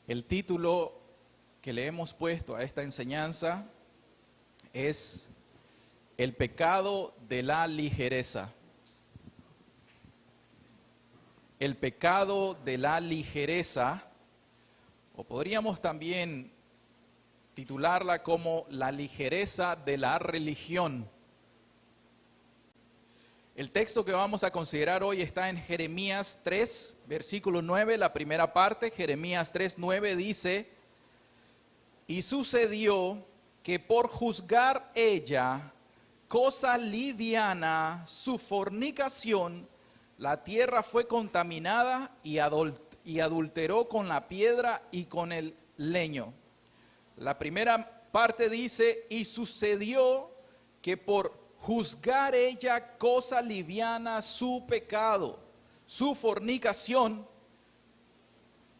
El título que le hemos puesto a esta enseñanza es El pecado de la ligereza. El pecado de la ligereza, o podríamos también titularla como la ligereza de la religión. El texto que vamos a considerar hoy está en Jeremías 3, versículo 9, la primera parte. Jeremías 3, 9 dice: y sucedió que por juzgar ella cosa liviana su fornicación, la tierra fue contaminada y adulteró con la piedra y con el leño. La primera parte dice: y sucedió que por juzgar ella cosa liviana su pecado, su fornicación,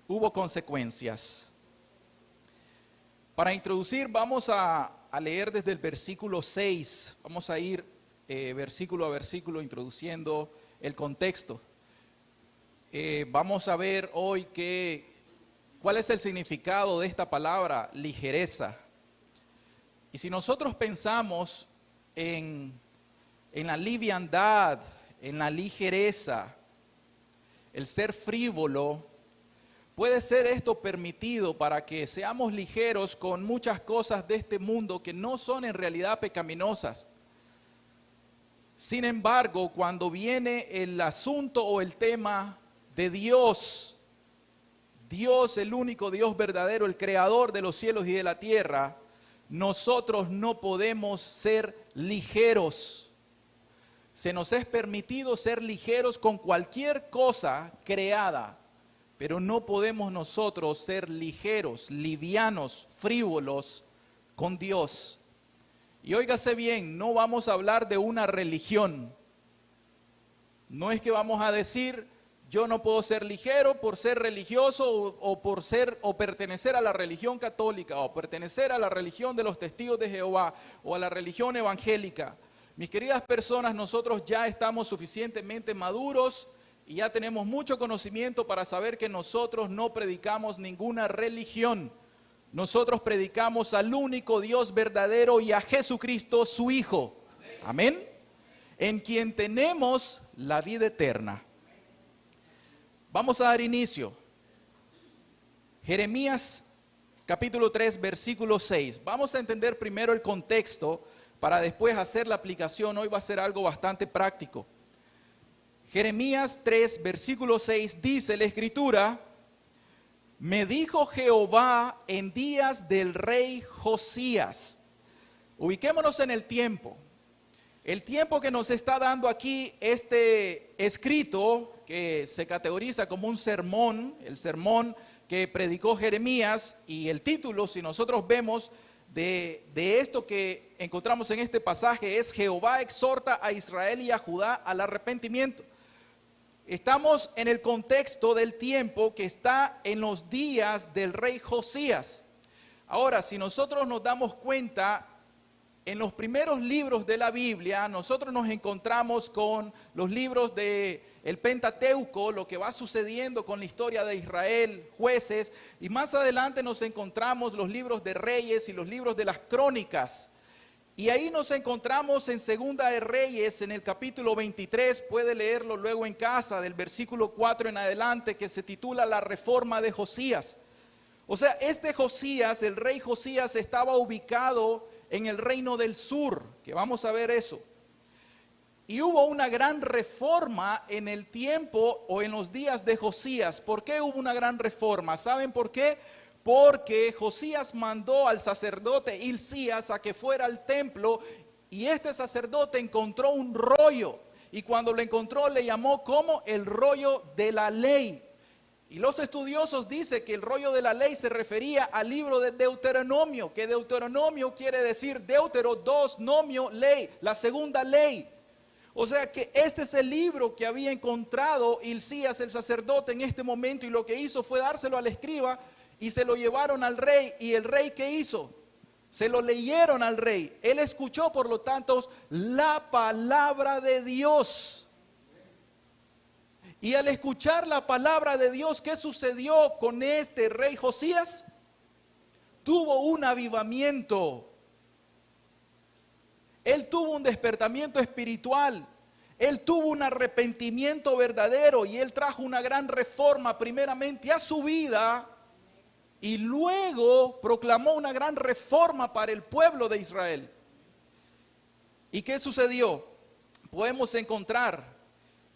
hubo consecuencias. Para introducir vamos a leer desde el versículo 6, vamos a ir versículo a versículo introduciendo el contexto. Vamos a ver hoy cuál es el significado de esta palabra ligereza. Y si nosotros pensamos en la liviandad, en la ligereza, el ser frívolo, puede ser esto permitido para que seamos ligeros con muchas cosas de este mundo que no son en realidad pecaminosas. Sin embargo, cuando viene el asunto o el tema de Dios, Dios, el único Dios verdadero, el creador de los cielos y de la tierra, nosotros no podemos ser ligeros. Se nos es permitido ser ligeros con cualquier cosa creada, pero no podemos nosotros ser ligeros, livianos, frívolos con Dios. Y óigase bien, no vamos a hablar de una religión. No es que vamos a decir: yo no puedo ser ligero por ser religioso o pertenecer a la religión católica o pertenecer a la religión de los testigos de Jehová o a la religión evangélica. Mis queridas personas, nosotros ya estamos suficientemente maduros y ya tenemos mucho conocimiento para saber que nosotros no predicamos ninguna religión. Nosotros predicamos al único Dios verdadero y a Jesucristo, su Hijo. Amén. En quien tenemos la vida eterna. Vamos a dar inicio. Jeremías capítulo 3, versículo 6. Vamos a entender primero el contexto para después hacer la aplicación. Hoy va a ser algo bastante práctico. Jeremías 3, versículo 6 dice la Escritura: me dijo Jehová en días del rey Josías. Ubiquémonos en el tiempo. El tiempo que nos está dando aquí este escrito, que se categoriza como un sermón, el sermón que predicó Jeremías, y el título, si nosotros vemos de esto que encontramos en este pasaje, es: Jehová exhorta a Israel y a Judá al arrepentimiento. Estamos en el contexto del tiempo que está en los días del rey Josías. Ahora, si nosotros nos damos cuenta, en los primeros libros de la Biblia, nosotros nos encontramos con los libros del Pentateuco, lo que va sucediendo con la historia de Israel, Jueces, y más adelante nos encontramos los libros de Reyes y los libros de las Crónicas. Y ahí nos encontramos en Segunda de Reyes, en el capítulo 23, puede leerlo luego en casa, del versículo 4 en adelante, que se titula La Reforma de Josías. O sea, este Josías, el rey Josías, estaba ubicado en el reino del sur, que vamos a ver eso. Y hubo una gran reforma en el tiempo o en los días de Josías. ¿Por qué hubo una gran reforma? ¿Saben por qué? Porque Josías mandó al sacerdote Hilcías a que fuera al templo, y este sacerdote encontró un rollo, y cuando lo encontró le llamó como el rollo de la ley. Y los estudiosos dicen que el rollo de la ley se refería al libro de Deuteronomio, que Deuteronomio quiere decir Deutero, dos, nomio, ley, la segunda ley. O sea que este es el libro que había encontrado Hilcías el sacerdote en este momento, y lo que hizo fue dárselo al escriba y se lo llevaron al rey. ¿Y el rey qué hizo? Se lo leyeron al rey. Él escuchó, por lo tanto, la palabra de Dios. Y al escuchar la palabra de Dios, ¿qué sucedió con este rey Josías? Tuvo un avivamiento. Él tuvo un despertamiento espiritual. Él tuvo un arrepentimiento verdadero y él trajo una gran reforma primeramente a su vida y luego proclamó una gran reforma para el pueblo de Israel. ¿Y qué sucedió? Podemos encontrar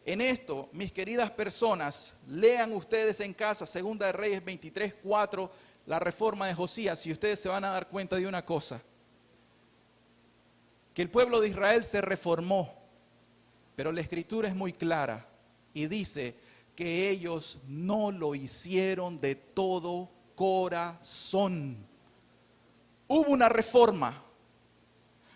en esto, mis queridas personas, lean ustedes en casa, Segunda de Reyes 23:4, la reforma de Josías, y ustedes se van a dar cuenta de una cosa, que el pueblo de Israel se reformó, pero la escritura es muy clara y dice que ellos no lo hicieron de todo corazón. Hubo una reforma.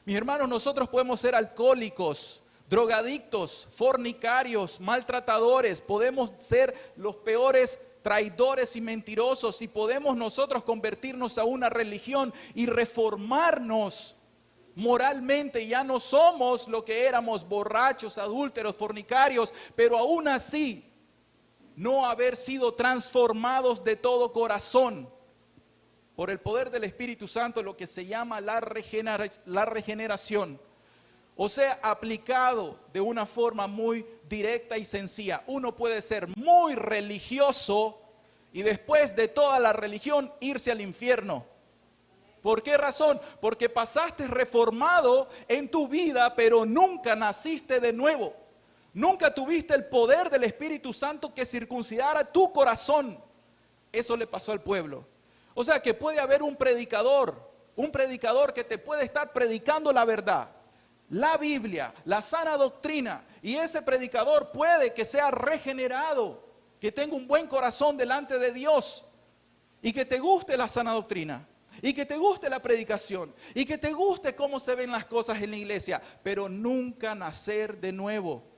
Mis hermanos, nosotros podemos ser alcohólicos, drogadictos, fornicarios, maltratadores, podemos ser los peores traidores y mentirosos y podemos nosotros convertirnos a una religión y reformarnos moralmente. Ya no somos lo que éramos, borrachos, adúlteros, fornicarios, pero aún así no haber sido transformados de todo corazón por el poder del Espíritu Santo, lo que se llama la regeneración. O sea, aplicado de una forma muy directa y sencilla. Uno puede ser muy religioso y después de toda la religión irse al infierno. ¿Por qué razón? Porque pasaste reformado en tu vida, pero nunca naciste de nuevo. Nunca tuviste el poder del Espíritu Santo que circuncidara tu corazón. Eso le pasó al pueblo. O sea que puede haber un predicador que te puede estar predicando la verdad, la Biblia, la sana doctrina, y ese predicador puede que sea regenerado, que tenga un buen corazón delante de Dios, y que te guste la sana doctrina, y que te guste la predicación, y que te guste cómo se ven las cosas en la iglesia, pero nunca nacer de nuevo.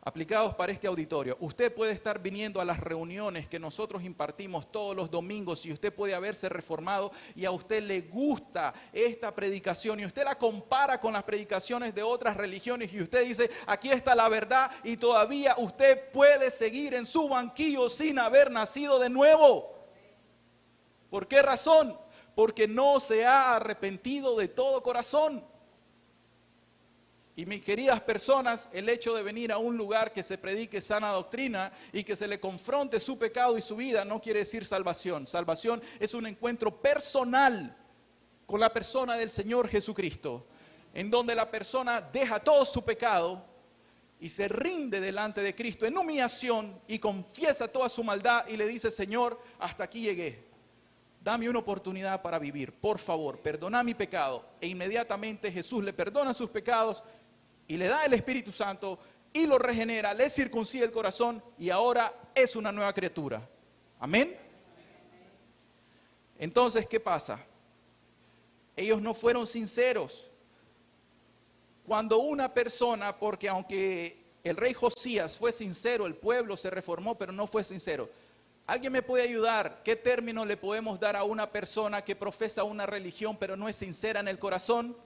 Aplicados para este auditorio, usted puede estar viniendo a las reuniones que nosotros impartimos todos los domingos y usted puede haberse reformado y a usted le gusta esta predicación y usted la compara con las predicaciones de otras religiones y usted dice, aquí está la verdad, y todavía usted puede seguir en su banquillo sin haber nacido de nuevo. ¿Por qué razón? Porque no se ha arrepentido de todo corazón. Y mis queridas personas, el hecho de venir a un lugar que se predique sana doctrina y que se le confronte su pecado y su vida no quiere decir salvación. Salvación es un encuentro personal con la persona del Señor Jesucristo, en donde la persona deja todo su pecado y se rinde delante de Cristo en humillación y confiesa toda su maldad y le dice, Señor, hasta aquí llegué. Dame una oportunidad para vivir, por favor, perdona mi pecado. E inmediatamente Jesús le perdona sus pecados y le da el Espíritu Santo y lo regenera, le circuncida el corazón y ahora es una nueva criatura. Amén. Entonces, ¿qué pasa? Ellos no fueron sinceros. Cuando una persona, porque aunque el rey Josías fue sincero, el pueblo se reformó, pero no fue sincero. ¿Alguien me puede ayudar? ¿Qué término le podemos dar a una persona que profesa una religión, pero no es sincera en el corazón?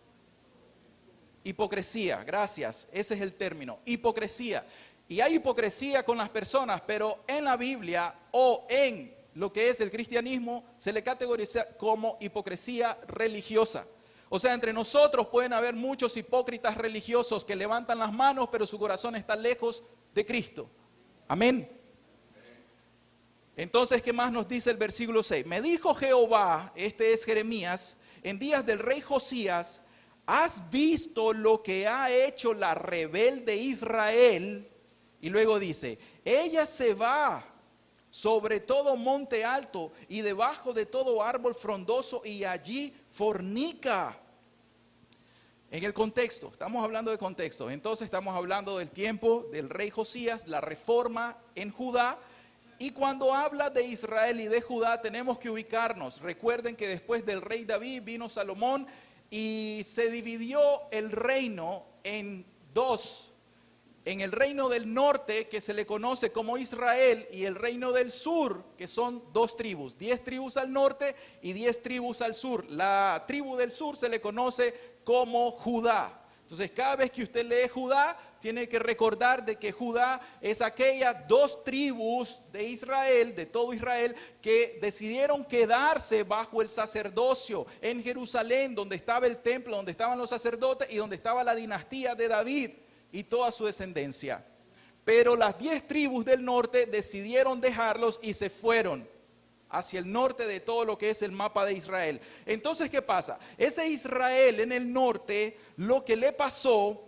Hipocresía, gracias, ese es el término, hipocresía. Y hay hipocresía con las personas, pero en la Biblia o en lo que es el cristianismo se le categoriza como hipocresía religiosa. O sea, entre nosotros pueden haber muchos hipócritas religiosos que levantan las manos, pero su corazón está lejos de Cristo. Amén. Entonces, ¿qué más nos dice el versículo 6? Me dijo Jehová, este es Jeremías, en días del rey Josías, ¿has visto lo que ha hecho la rebelde Israel? Y luego dice, ella se va sobre todo monte alto y debajo de todo árbol frondoso y allí fornica. En el contexto, estamos hablando de contexto, entonces estamos hablando del tiempo del rey Josías, la reforma en Judá. Y cuando habla de Israel y de Judá tenemos que ubicarnos. Recuerden que después del rey David vino Salomón y se dividió el reino en dos. En el reino del norte, que se le conoce como Israel, y el reino del sur, que son dos tribus. 10 tribus al norte y 10 tribus al sur. La tribu del sur se le conoce como Judá. Entonces, cada vez que usted lee Judá, tiene que recordar de que Judá es aquellas dos tribus de Israel, de todo Israel, que decidieron quedarse bajo el sacerdocio en Jerusalén, donde estaba el templo, donde estaban los sacerdotes y donde estaba la dinastía de David y toda su descendencia. Pero las 10 tribus del norte decidieron dejarlos y se fueron hacia el norte de todo lo que es el mapa de Israel. Entonces, ¿qué pasa? Ese Israel en el norte, lo que le pasó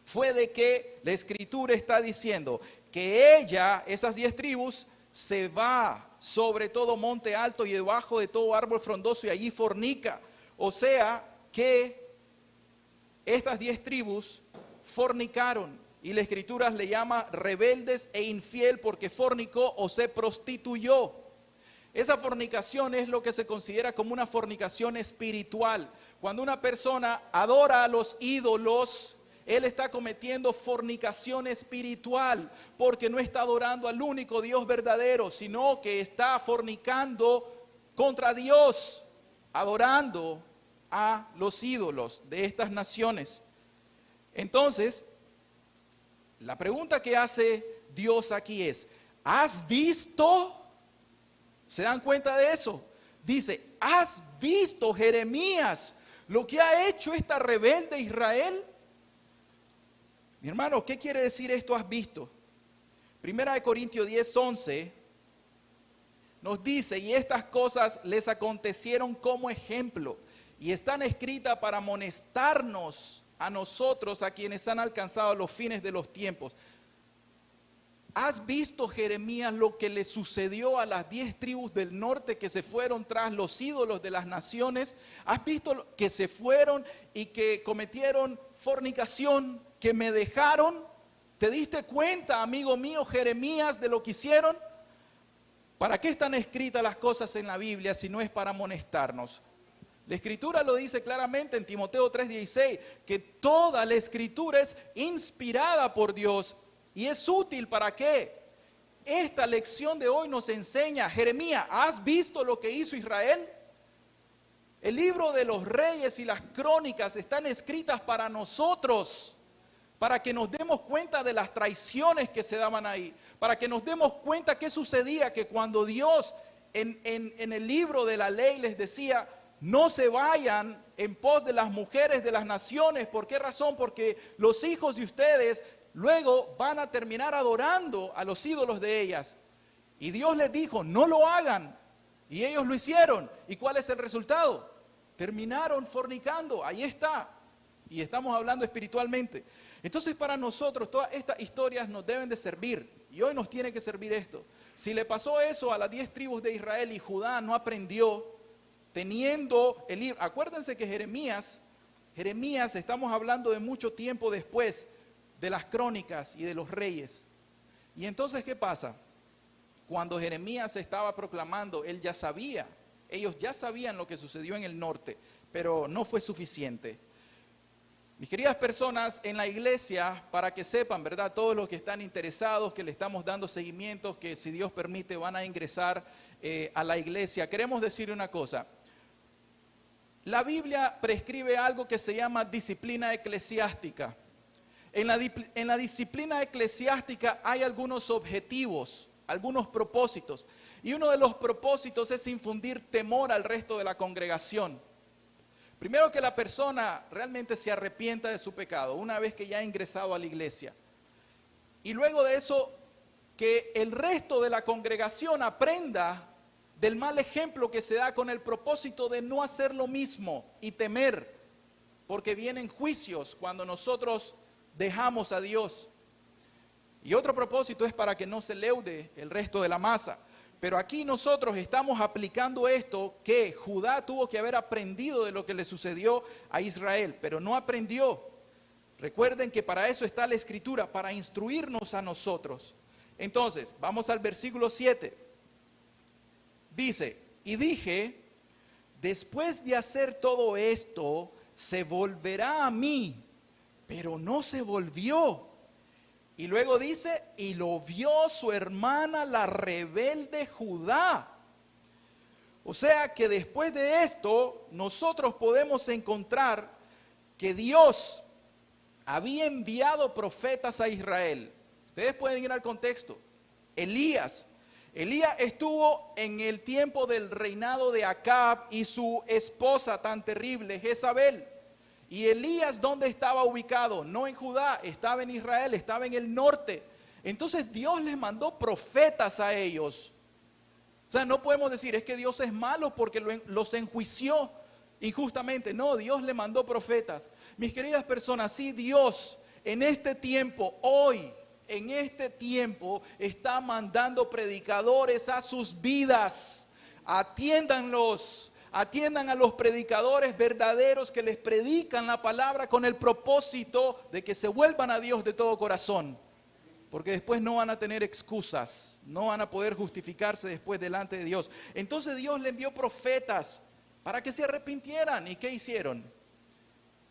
fue de que la escritura está diciendo que ella, esas 10 tribus, se va sobre todo monte alto y debajo de todo árbol frondoso y allí fornica. O sea que estas 10 tribus fornicaron. Y la escritura le llama rebeldes e infiel porque fornicó o se prostituyó. Esa fornicación es lo que se considera como una fornicación espiritual. Cuando una persona adora a los ídolos, él está cometiendo fornicación espiritual porque no está adorando al único Dios verdadero, sino que está fornicando contra Dios, adorando a los ídolos de estas naciones. Entonces, la pregunta que hace Dios aquí es, ¿has visto? ¿Se dan cuenta de eso? Dice, ¿has visto, Jeremías, lo que ha hecho esta rebelde Israel? Mi hermano, ¿qué quiere decir esto has visto? Primera de Corintios 10:11 nos dice, y estas cosas les acontecieron como ejemplo, y están escritas para amonestarnos a nosotros, a quienes han alcanzado los fines de los tiempos. ¿Has visto, Jeremías, lo que le sucedió a las 10 tribus del norte que se fueron tras los ídolos de las naciones? ¿Has visto que se fueron y que cometieron fornicación, que me dejaron? ¿Te diste cuenta, amigo mío, Jeremías, de lo que hicieron? ¿Para qué están escritas las cosas en la Biblia si no es para amonestarnos? La escritura lo dice claramente en Timoteo 3:16, que toda la escritura es inspirada por Dios y es útil. ¿Para qué? Esta lección de hoy nos enseña, Jeremías, ¿has visto lo que hizo Israel? El libro de los reyes y las crónicas están escritas para nosotros, para que nos demos cuenta de las traiciones que se daban ahí, para que nos demos cuenta qué sucedía, que cuando Dios en el libro de la ley les decía, no se vayan en pos de las mujeres de las naciones. ¿Por qué razón? Porque los hijos de ustedes luego van a terminar adorando a los ídolos de ellas. Y Dios les dijo, no lo hagan. Y ellos lo hicieron. ¿Y cuál es el resultado? Terminaron fornicando. Ahí está. Y estamos hablando espiritualmente. Entonces, para nosotros todas estas historias nos deben de servir. Y hoy nos tiene que servir esto. Si le pasó eso a las 10 tribus de Israel y Judá no aprendió, teniendo el libro, acuérdense que Jeremías, estamos hablando de mucho tiempo después de las crónicas y de los reyes. Y entonces, ¿qué pasa? Cuando Jeremías estaba proclamando, ellos ya sabían lo que sucedió en el norte, pero no fue suficiente. Mis queridas personas, en la iglesia, para que sepan, ¿verdad? Todos los que están interesados, que le estamos dando seguimiento, que si Dios permite van a ingresar a la iglesia, queremos decir una cosa. La Biblia prescribe algo que se llama disciplina eclesiástica. En la disciplina eclesiástica hay algunos objetivos, algunos propósitos. Y uno de los propósitos es infundir temor al resto de la congregación. Primero, que la persona realmente se arrepienta de su pecado una vez que ya ha ingresado a la iglesia. Y luego de eso, que el resto de la congregación aprenda del mal ejemplo que se da, con el propósito de no hacer lo mismo y temer, porque vienen juicios cuando nosotros dejamos a Dios. Y otro propósito es para que no se leude el resto de la masa. Pero aquí nosotros estamos aplicando esto que Judá tuvo que haber aprendido de lo que le sucedió a Israel, pero no aprendió. Recuerden que para eso está la escritura, para instruirnos a nosotros. Entonces, vamos al versículo 7. Dice, y dije, después de hacer todo esto, se volverá a mí, pero no se volvió. Y luego dice, y lo vio su hermana la rebelde Judá. O sea que después de esto, nosotros podemos encontrar que Dios había enviado profetas a Israel. Ustedes pueden ir al contexto. Elías estuvo en el tiempo del reinado de Acab y su esposa tan terrible, Jezabel. Y Elías, ¿dónde estaba ubicado? No en Judá, estaba en Israel, estaba en el norte. Entonces Dios les mandó profetas a ellos. O sea, no podemos decir, es que Dios es malo porque los enjuició injustamente. No, Dios le mandó profetas. Mis queridas personas, sí, Dios en este tiempo, hoy, en este tiempo, está mandando predicadores a sus vidas. Atiéndanlos. Atiendan a los predicadores verdaderos que les predican la palabra con el propósito de que se vuelvan a Dios de todo corazón. Porque después no van a tener excusas, no van a poder justificarse después delante de Dios. Entonces Dios le envió profetas para que se arrepintieran. ¿Y qué hicieron?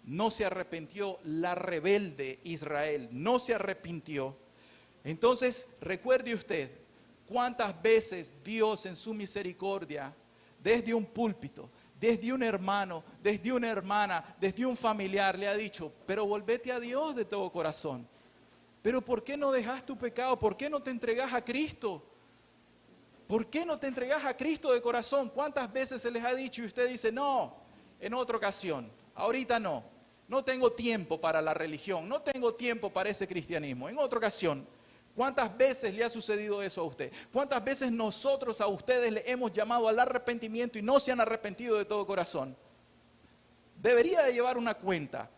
No se arrepintió la rebelde Israel, no se arrepintió. Entonces recuerde usted cuántas veces Dios en su misericordia, desde un púlpito, desde un hermano, desde una hermana, desde un familiar, le ha dicho, pero volvete a Dios de todo corazón. Pero ¿por qué no dejas tu pecado? ¿Por qué no te entregas a Cristo? ¿Por qué no te entregas a Cristo de corazón? ¿Cuántas veces se les ha dicho y usted dice, no, en otra ocasión, ahorita no tengo tiempo para la religión, no tengo tiempo para ese cristianismo, en otra ocasión? ¿Cuántas veces le ha sucedido eso a usted? ¿Cuántas veces nosotros a ustedes le hemos llamado al arrepentimiento y no se han arrepentido de todo corazón? Debería de llevar una cuenta.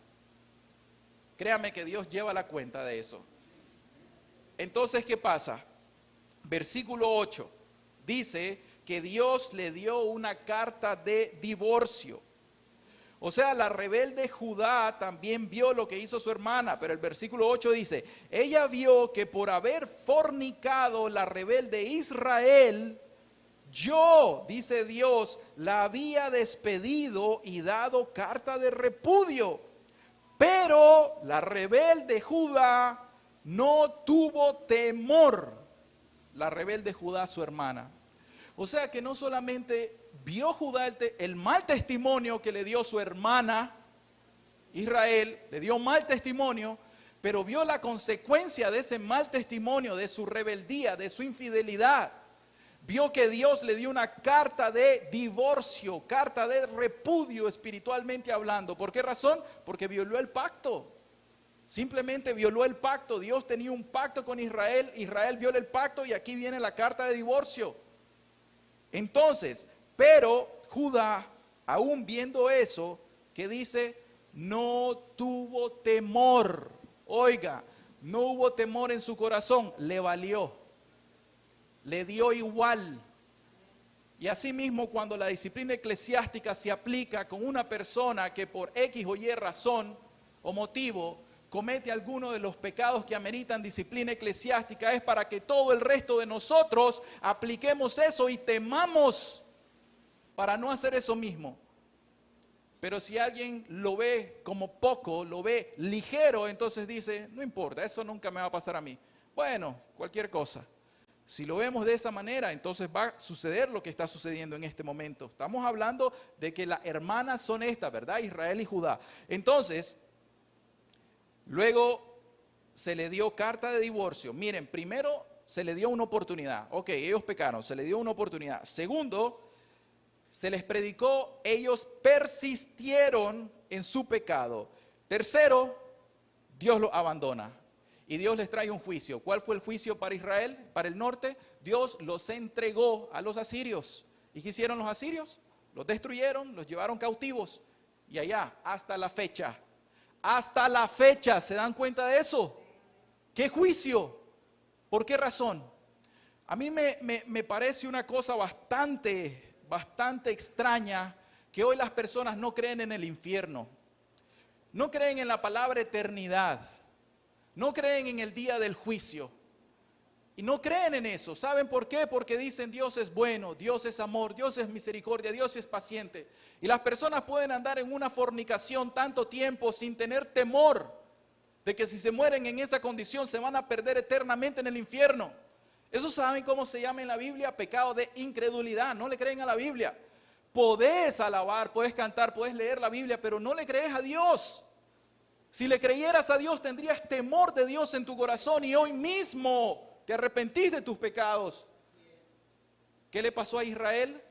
Créame que Dios lleva la cuenta de eso. Entonces, ¿qué pasa? Versículo 8 dice que Dios le dio una carta de divorcio. O sea, la rebelde Judá también vio lo que hizo su hermana, pero el versículo 8 dice, ella vio que por haber fornicado la rebelde Israel, yo, dice Dios, la había despedido y dado carta de repudio. Pero la rebelde Judá no tuvo temor. La rebelde Judá, su hermana. O sea que no solamente vio Judá el mal testimonio que le dio su hermana Israel, le dio mal testimonio, pero vio la consecuencia de ese mal testimonio, de su rebeldía, de su infidelidad. Vio que Dios le dio una carta de divorcio, carta de repudio espiritualmente hablando. ¿Por qué razón? Porque violó el pacto. Simplemente violó el pacto. Dios tenía un pacto con Israel, Israel viola el pacto y aquí viene la carta de divorcio. Entonces, pero Judá, aún viendo eso, que dice, no tuvo temor. Oiga, no hubo temor en su corazón, le valió. Le dio igual. Y asimismo, cuando la disciplina eclesiástica se aplica con una persona que por X o Y razón o motivo comete alguno de los pecados que ameritan disciplina eclesiástica, es para que todo el resto de nosotros apliquemos eso y temamos para no hacer eso mismo. Pero si alguien lo ve como poco, lo ve ligero, entonces dice, no importa, eso nunca me va a pasar a mí. Bueno, cualquier cosa. Si lo vemos de esa manera, entonces va a suceder lo que está sucediendo en este momento. Estamos hablando de que las hermanas son estas, ¿verdad? Israel y Judá. Entonces, luego se le dio carta de divorcio. Miren, primero se le dio una oportunidad. Ok, ellos pecaron, se le dio una oportunidad. Segundo, se les predicó, ellos persistieron en su pecado. Tercero, Dios los abandona. Y Dios les trae un juicio. ¿Cuál fue el juicio para Israel, para el norte? Dios los entregó a los asirios. ¿Y qué hicieron los asirios? Los destruyeron, los llevaron cautivos. Y allá, hasta la fecha, ¿se dan cuenta de eso? ¿Qué juicio? ¿Por qué razón? A mí me parece una cosa bastante extraña que hoy las personas no creen en el infierno. No creen en la palabra eternidad. No creen en el día del juicio. Y no creen en eso. ¿Saben por qué? Porque dicen Dios es bueno, Dios es amor, Dios es misericordia, Dios es paciente. Y las personas pueden andar en una fornicación tanto tiempo sin tener temor de que si se mueren en esa condición se van a perder eternamente en el infierno. ¿Eso saben cómo se llama en la Biblia? Pecado de incredulidad. No le creen a la Biblia. Podés alabar, podés cantar, podés leer la Biblia, pero no le crees a Dios. Si le creyeras a Dios, tendrías temor de Dios en tu corazón y hoy mismo te arrepentís de tus pecados. ¿Qué le pasó a Israel?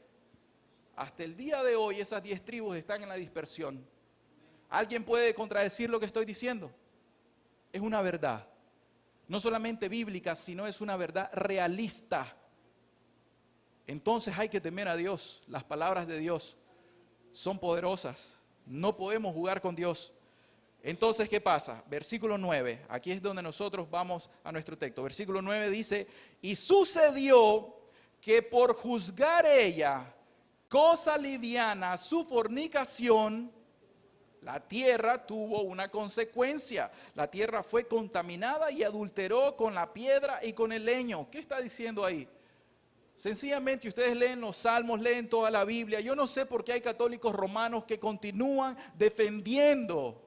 Hasta el día de hoy esas 10 tribus están en la dispersión. ¿Alguien puede contradecir lo que estoy diciendo? Es una verdad, no solamente bíblica, sino es una verdad realista. Entonces hay que temer a Dios. Las palabras de Dios son poderosas. No podemos jugar con Dios. Entonces, ¿qué pasa? Versículo 9, aquí es donde nosotros vamos a nuestro texto. Versículo 9 dice, y sucedió que por juzgar ella cosa liviana su fornicación, la tierra tuvo una consecuencia. La tierra fue contaminada y adulteró con la piedra y con el leño. ¿Qué está diciendo ahí? Sencillamente ustedes leen los salmos, leen toda la Biblia. Yo no sé por qué hay católicos romanos que continúan defendiendo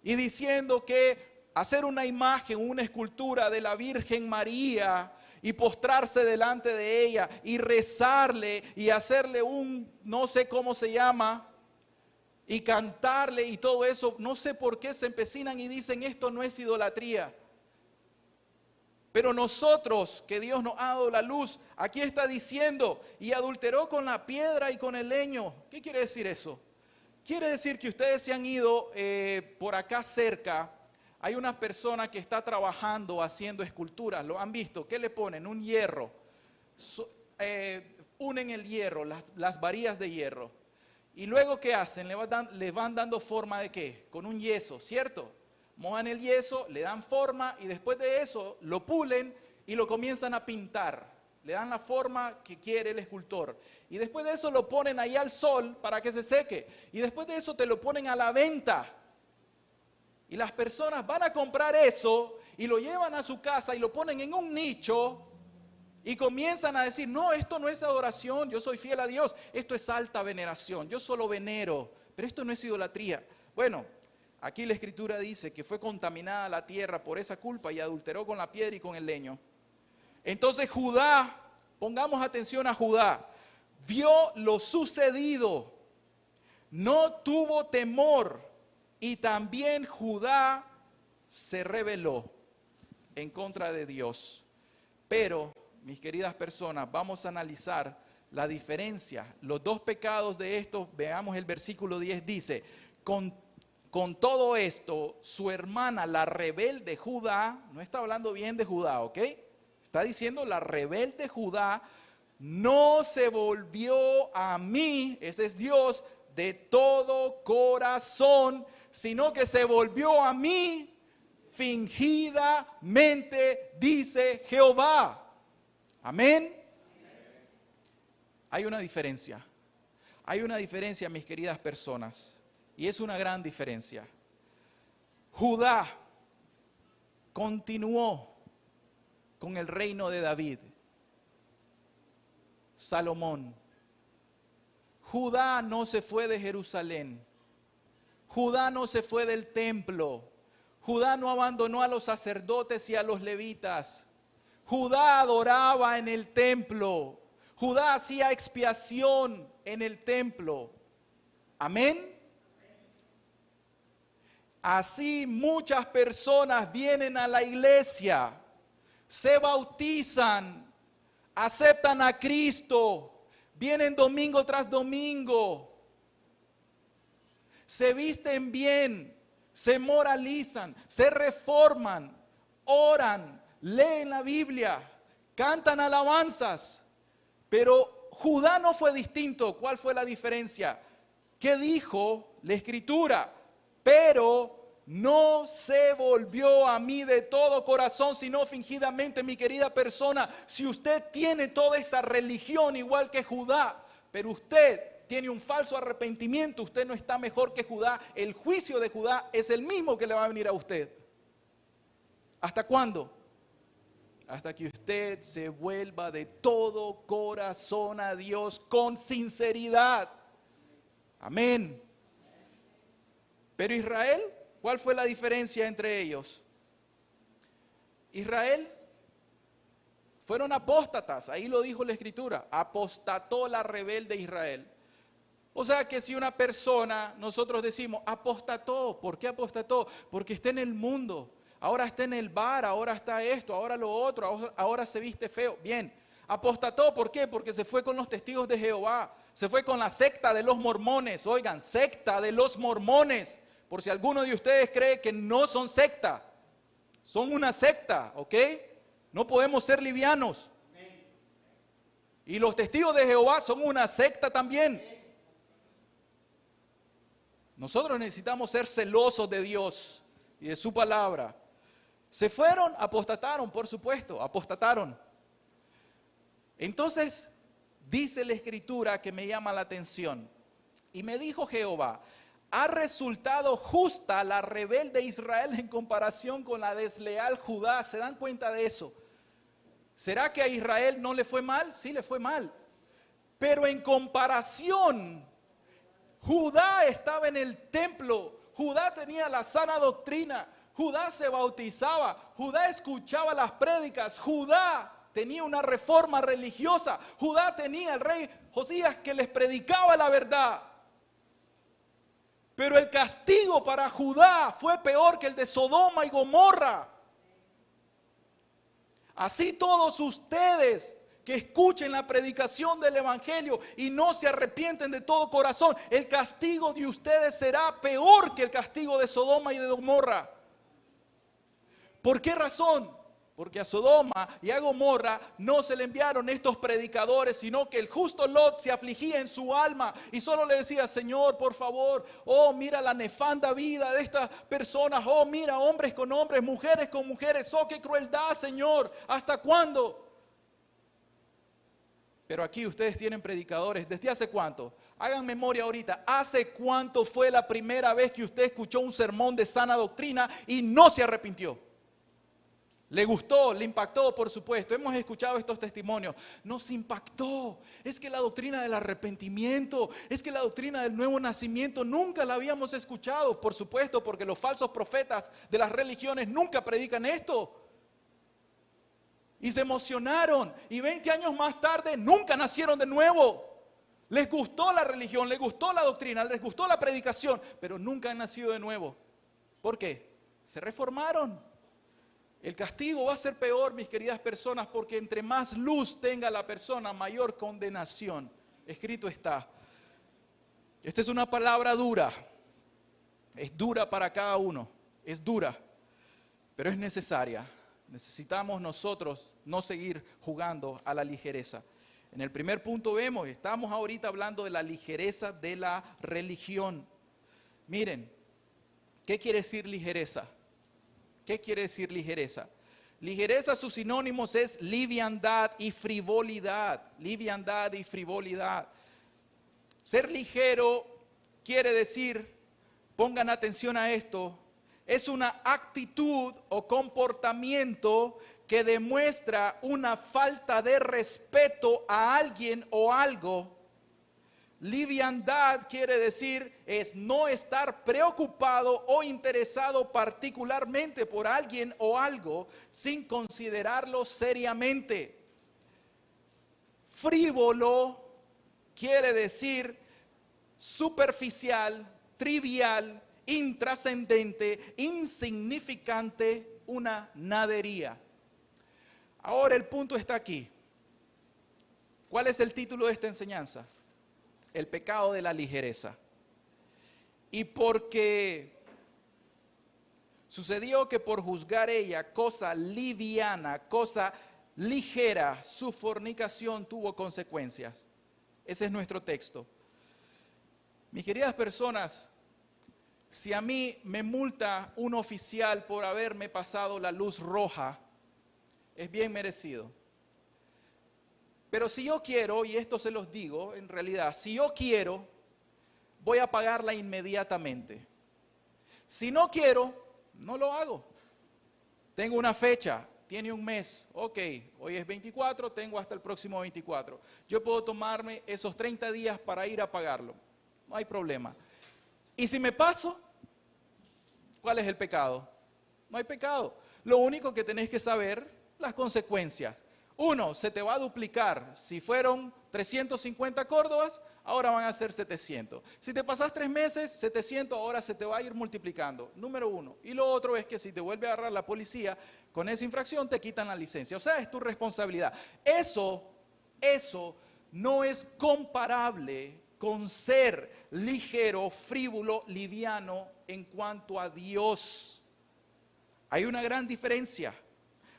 y diciendo que hacer una imagen, una escultura de la Virgen María y postrarse delante de ella y rezarle y hacerle un, no sé cómo se llama, y cantarle y todo eso, no sé por qué se empecinan y dicen esto no es idolatría. Pero nosotros, que Dios nos ha dado la luz, aquí está diciendo, y adulteró con la piedra y con el leño. ¿Qué quiere decir eso? Quiere decir que ustedes se han ido por acá cerca, hay una persona que está trabajando haciendo esculturas, ¿lo han visto? ¿Qué le ponen? Un hierro, unen el hierro, las varillas de hierro, y luego ¿qué hacen? Le van dando forma de ¿qué? Con un yeso, ¿cierto? Mojan el yeso, le dan forma y después de eso lo pulen y lo comienzan a pintar. Le dan la forma que quiere el escultor. Y después de eso lo ponen ahí al sol para que se seque. Y después de eso te lo ponen a la venta. Y las personas van a comprar eso y lo llevan a su casa y lo ponen en un nicho y comienzan a decir, no, esto no es adoración, yo soy fiel a Dios. Esto es alta veneración, yo solo venero, pero esto no es idolatría. Bueno, aquí la Escritura dice que fue contaminada la tierra por esa culpa y adulteró con la piedra y con el leño. Entonces Judá, pongamos atención a Judá, vio lo sucedido, no tuvo temor y también Judá se rebeló en contra de Dios. Pero, mis queridas personas, vamos a analizar la diferencia. Los dos pecados de estos, veamos el versículo 10, dice, con todo esto, su hermana, la rebelde Judá, no está hablando bien de Judá, ¿ok? Está diciendo la rebelde Judá no se volvió a mí, ese es Dios, de todo corazón, sino que se volvió a mí fingidamente, dice Jehová. Amén. Hay una diferencia. Hay una diferencia, mis queridas personas, y es una gran diferencia. Judá continuó con el reino de David, Salomón. Judá no se fue de Jerusalén. Judá no se fue del templo. Judá no abandonó a los sacerdotes y a los levitas. Judá adoraba en el templo. Judá hacía expiación en el templo. Amén. Así muchas personas vienen a la iglesia, se bautizan, aceptan a Cristo, vienen domingo tras domingo, se visten bien, se moralizan, se reforman, oran, leen la Biblia, cantan alabanzas. Pero Judá no fue distinto. ¿Cuál fue la diferencia? ¿Qué dijo la Escritura? Pero no se volvió a mí de todo corazón, sino fingidamente, mi querida persona. Si usted tiene toda esta religión igual que Judá, pero usted tiene un falso arrepentimiento, usted no está mejor que Judá. El juicio de Judá es el mismo que le va a venir a usted. ¿Hasta cuándo? Hasta que usted se vuelva de todo corazón a Dios con sinceridad. Amén. Pero Israel, ¿cuál fue la diferencia entre ellos? Israel fueron apóstatas, ahí lo dijo la Escritura, apostató la rebelde Israel. O sea que si una persona, nosotros decimos, apostató, ¿por qué apostató? Porque está en el mundo, ahora está en el bar, ahora está esto, ahora lo otro, ahora se viste feo. Bien, apostató, ¿por qué? Porque se fue con los testigos de Jehová, se fue con la secta de los mormones. Oigan, secta de los mormones, por si alguno de ustedes cree que no son secta, son una secta, ¿ok? No podemos ser livianos. Y los testigos de Jehová son una secta también. Nosotros necesitamos ser celosos de Dios y de su palabra. Se fueron, apostataron, por supuesto, apostataron. Entonces, dice la Escritura que me llama la atención. Y me dijo Jehová, ¿ha resultado justa la rebelde Israel en comparación con la desleal Judá? ¿Se dan cuenta de eso? ¿Será que a Israel no le fue mal? Sí, le fue mal. Pero en comparación, Judá estaba en el templo, Judá tenía la sana doctrina, Judá se bautizaba, Judá escuchaba las prédicas, Judá tenía una reforma religiosa, Judá tenía el rey Josías que les predicaba la verdad. Pero el castigo para Judá fue peor que el de Sodoma y Gomorra. Así todos ustedes que escuchen la predicación del evangelio y no se arrepienten de todo corazón, el castigo de ustedes será peor que el castigo de Sodoma y de Gomorra. ¿Por qué razón? Porque a Sodoma y a Gomorra no se le enviaron estos predicadores, sino que el justo Lot se afligía en su alma y solo le decía, Señor, por favor, oh, mira la nefanda vida de estas personas, oh, mira hombres con hombres, mujeres con mujeres, oh, qué crueldad, Señor, ¿hasta cuándo? Pero aquí ustedes tienen predicadores, ¿desde hace cuánto? Hagan memoria ahorita, ¿hace cuánto fue la primera vez que usted escuchó un sermón de sana doctrina y no se arrepintió? Le gustó, le impactó, por supuesto. Hemos escuchado estos testimonios. Nos impactó. Es que la doctrina del arrepentimiento, es que la doctrina del nuevo nacimiento nunca la habíamos escuchado. Por supuesto, porque los falsos profetas de las religiones nunca predican esto. Y se emocionaron. Y 20 años más tarde nunca nacieron de nuevo. Les gustó la religión, les gustó la doctrina, les gustó la predicación, pero nunca han nacido de nuevo. ¿Por qué? Se reformaron. El castigo va a ser peor, mis queridas personas, porque entre más luz tenga la persona, mayor condenación. Escrito está. Esta es una palabra dura. Es dura para cada uno. Es dura, pero es necesaria. Necesitamos nosotros no seguir jugando a la ligereza. En el primer punto vemos, estamos ahorita hablando de la ligereza de la religión. Miren, ¿qué quiere decir ligereza? ¿Qué quiere decir ligereza? Ligereza, sus sinónimos es liviandad y frivolidad. Liviandad y frivolidad. Ser ligero quiere decir, pongan atención a esto, es una actitud o comportamiento que demuestra una falta de respeto a alguien o algo. Liviandad quiere decir es no estar preocupado o interesado particularmente por alguien o algo sin considerarlo seriamente. Frívolo quiere decir superficial, trivial, intrascendente, insignificante, una nadería. Ahora el punto está aquí. ¿Cuál es el título de esta enseñanza? El pecado de la ligereza. Y porque sucedió que por juzgar ella cosa liviana, cosa ligera, su fornicación tuvo consecuencias. Ese es nuestro texto. Mis queridas personas, si a mí me multa un oficial por haberme pasado la luz roja, es bien merecido. Pero si yo quiero, y esto se los digo en realidad, si yo quiero, voy a pagarla inmediatamente. Si no quiero, no lo hago. Tengo una fecha, tiene un mes, ok, hoy es 24, tengo hasta el próximo 24. Yo puedo tomarme esos 30 días para ir a pagarlo, no hay problema. Y si me paso, ¿cuál es el pecado? No hay pecado. Lo único que tenéis que saber, las consecuencias. Uno, se te va a duplicar. Si fueron 350 córdobas, ahora van a ser 700. Si te pasas 3 meses, 700, ahora se te va a ir multiplicando. Número uno. Y lo otro es que si te vuelve a agarrar la policía con esa infracción, te quitan la licencia. O sea, es tu responsabilidad. Eso no es comparable con ser ligero, frívolo, liviano en cuanto a Dios. Hay una gran diferencia.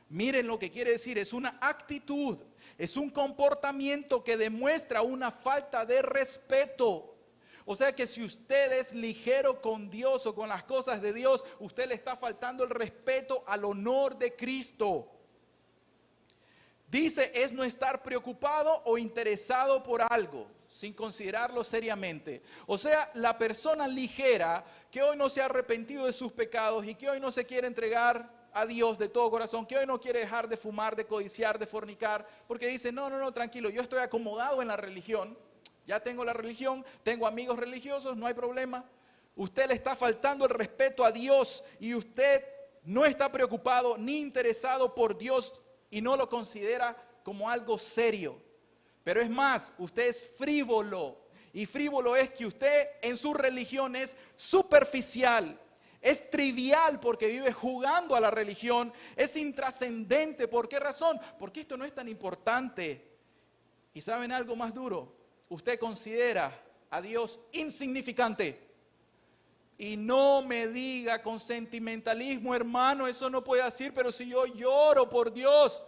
Miren lo que quiere decir, es una actitud, es un comportamiento que demuestra una falta de respeto. O sea que si usted es ligero con Dios o con las cosas de Dios, usted le está faltando el respeto al honor de Cristo. Dice, es no estar preocupado o interesado por algo, sin considerarlo seriamente. O sea, la persona ligera que hoy no se ha arrepentido de sus pecados y que hoy no se quiere entregar a Dios de todo corazón, que hoy no quiere dejar de fumar, de codiciar, de fornicar, porque dice, no, tranquilo, yo estoy acomodado en la religión, ya tengo la religión, tengo amigos religiosos, no hay problema. Usted le está faltando el respeto a Dios y usted no está preocupado ni interesado por Dios y no lo considera como algo serio. Pero es más, usted es frívolo, y frívolo es que usted en su religión es superficial. Es trivial porque vive jugando a la religión, es intrascendente. ¿Por qué razón? Porque esto no es tan importante. ¿Y saben algo más duro? Usted considera a Dios insignificante. Y no me diga con sentimentalismo, hermano, eso no puede decir, pero si yo lloro por Dios,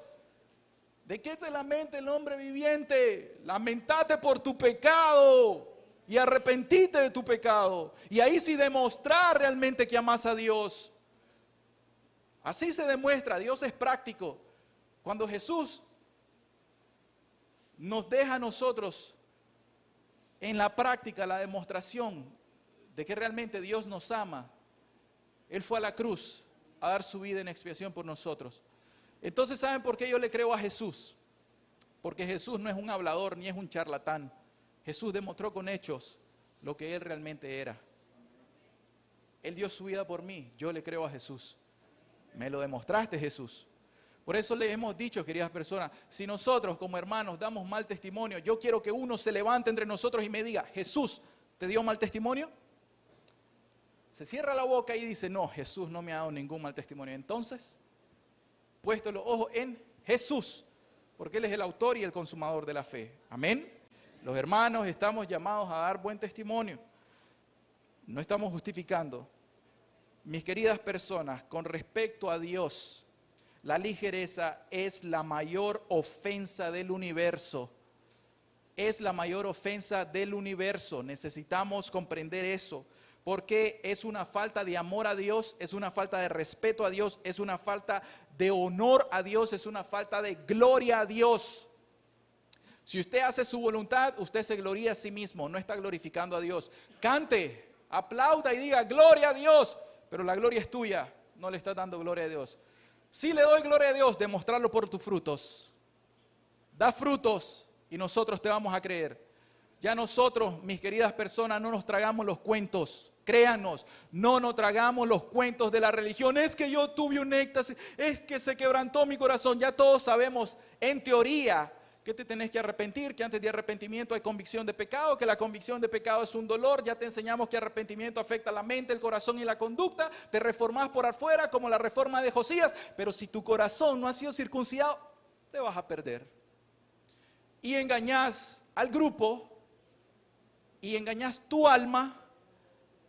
¿de qué te lamenta el hombre viviente? Lamentate por tu pecado. Y arrepentite de tu pecado. Y ahí sí demostrar realmente que amas a Dios. Así se demuestra, Dios es práctico. Cuando Jesús nos deja a nosotros en la práctica la demostración de que realmente Dios nos ama, Él fue a la cruz a dar su vida en expiación por nosotros. Entonces, ¿saben por qué yo le creo a Jesús? Porque Jesús no es un hablador ni es un charlatán. Jesús demostró con hechos lo que Él realmente era. Él dio su vida por mí, yo le creo a Jesús. Me lo demostraste, Jesús. Por eso le hemos dicho, queridas personas, si nosotros como hermanos damos mal testimonio, yo quiero que uno se levante entre nosotros y me diga, Jesús, ¿te dio mal testimonio? Se cierra la boca y dice, no, Jesús no me ha dado ningún mal testimonio. Entonces, puesto los ojos en Jesús, porque Él es el autor y el consumador de la fe. Amén. Los hermanos estamos llamados a dar buen testimonio. No estamos justificando. Mis queridas personas, con respecto a Dios, la ligereza es la mayor ofensa del universo. Es la mayor ofensa del universo. Necesitamos comprender eso. Porque es una falta de amor a Dios, es una falta de respeto a Dios, es una falta de honor a Dios, es una falta de gloria a Dios. Si usted hace su voluntad, usted se gloria a sí mismo, no está glorificando a Dios. Cante, aplauda y diga gloria a Dios, pero la gloria es tuya, no le estás dando gloria a Dios. Si le doy gloria a Dios, demostrarlo por tus frutos. Da frutos y nosotros te vamos a creer. Ya nosotros, mis queridas personas, no nos tragamos los cuentos. Créanos, no nos tragamos los cuentos de la religión. Es que yo tuve un éxtasis, es que se quebrantó mi corazón. Ya todos sabemos, en teoría, que te tenés que arrepentir, que antes de arrepentimiento hay convicción de pecado, que la convicción de pecado es un dolor. Ya te enseñamos que arrepentimiento afecta la mente, el corazón y la conducta. Te reformás por afuera como la reforma de Josías, pero si tu corazón no ha sido circuncidado, te vas a perder. Y engañás al grupo y engañás tu alma,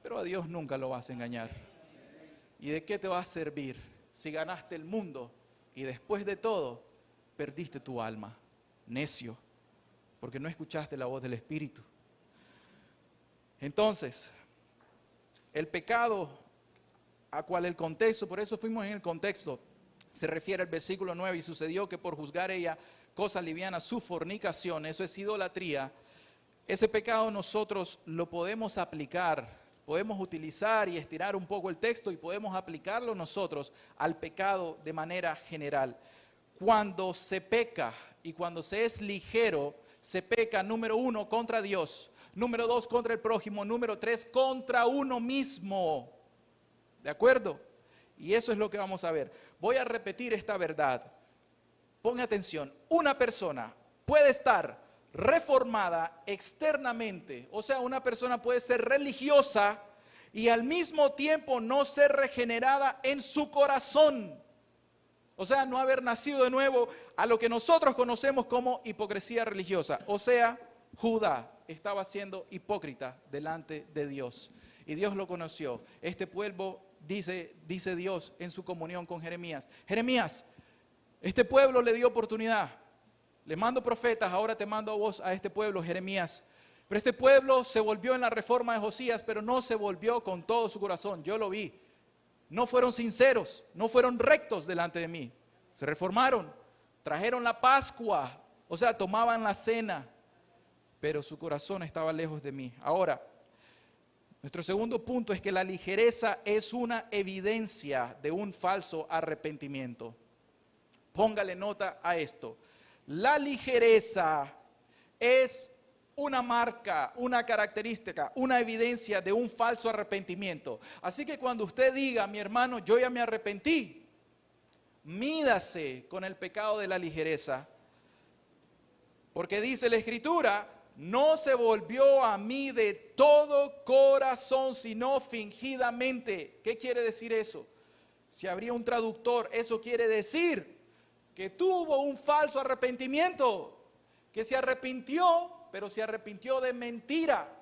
pero a Dios nunca lo vas a engañar. ¿Y de qué te va a servir si ganaste el mundo y después de todo perdiste tu alma? Necio, porque no escuchaste la voz del Espíritu. Entonces, el pecado a cual el contexto, por eso fuimos en el contexto, se refiere al versículo 9, y sucedió que por juzgar ella cosa liviana su fornicación, eso es idolatría. Ese pecado nosotros lo podemos aplicar, podemos utilizar y estirar un poco el texto y podemos aplicarlo nosotros al pecado de manera general. Cuando se peca y cuando se es ligero, se peca, número 1, contra Dios, número 2, contra el prójimo, número 3, contra uno mismo. ¿De acuerdo? Y eso es lo que vamos a ver. Voy a repetir esta verdad. ponga atención, una persona puede estar reformada externamente, o sea, una persona puede ser religiosa y al mismo tiempo no ser regenerada en su corazón. O sea, no haber nacido de nuevo a lo que nosotros conocemos como hipocresía religiosa. O sea, Judá estaba siendo hipócrita delante de Dios. Y Dios lo conoció. Este pueblo, dice Dios en su comunión con Jeremías. Jeremías, este pueblo le dio oportunidad. Le mando profetas, ahora te mando a vos, a este pueblo, Jeremías. Pero este pueblo se volvió en la reforma de Josías, pero no se volvió con todo su corazón. Yo lo vi. No fueron sinceros, no fueron rectos delante de mí. Se reformaron, trajeron la Pascua, o sea, tomaban la cena, pero su corazón estaba lejos de mí. Ahora, nuestro segundo punto es que la ligereza es una evidencia de un falso arrepentimiento. Póngale nota a esto. La ligereza es una marca, una característica, una evidencia de un falso arrepentimiento. Así que cuando usted diga, mi hermano, yo ya me arrepentí, mídase con el pecado de la ligereza. Porque dice la Escritura, no se volvió a mí de todo corazón, sino fingidamente. ¿Qué quiere decir eso? Si habría un traductor, eso quiere decir que tuvo un falso arrepentimiento, que se arrepintió, pero se arrepintió de mentira,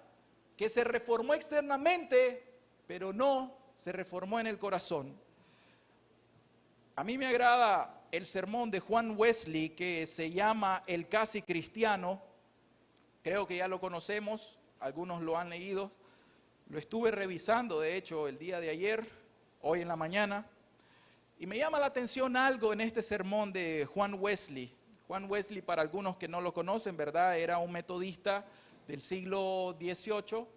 que se reformó externamente, pero no se reformó en el corazón. A mí me agrada el sermón de Juan Wesley que se llama El Casi Cristiano. Creo que ya lo conocemos, algunos lo han leído. Lo estuve revisando, de hecho, el día de ayer, hoy en la mañana. Y me llama la atención algo en este sermón de Juan Wesley. Juan Wesley, para algunos que no lo conocen, ¿verdad? Era un metodista del siglo XVIII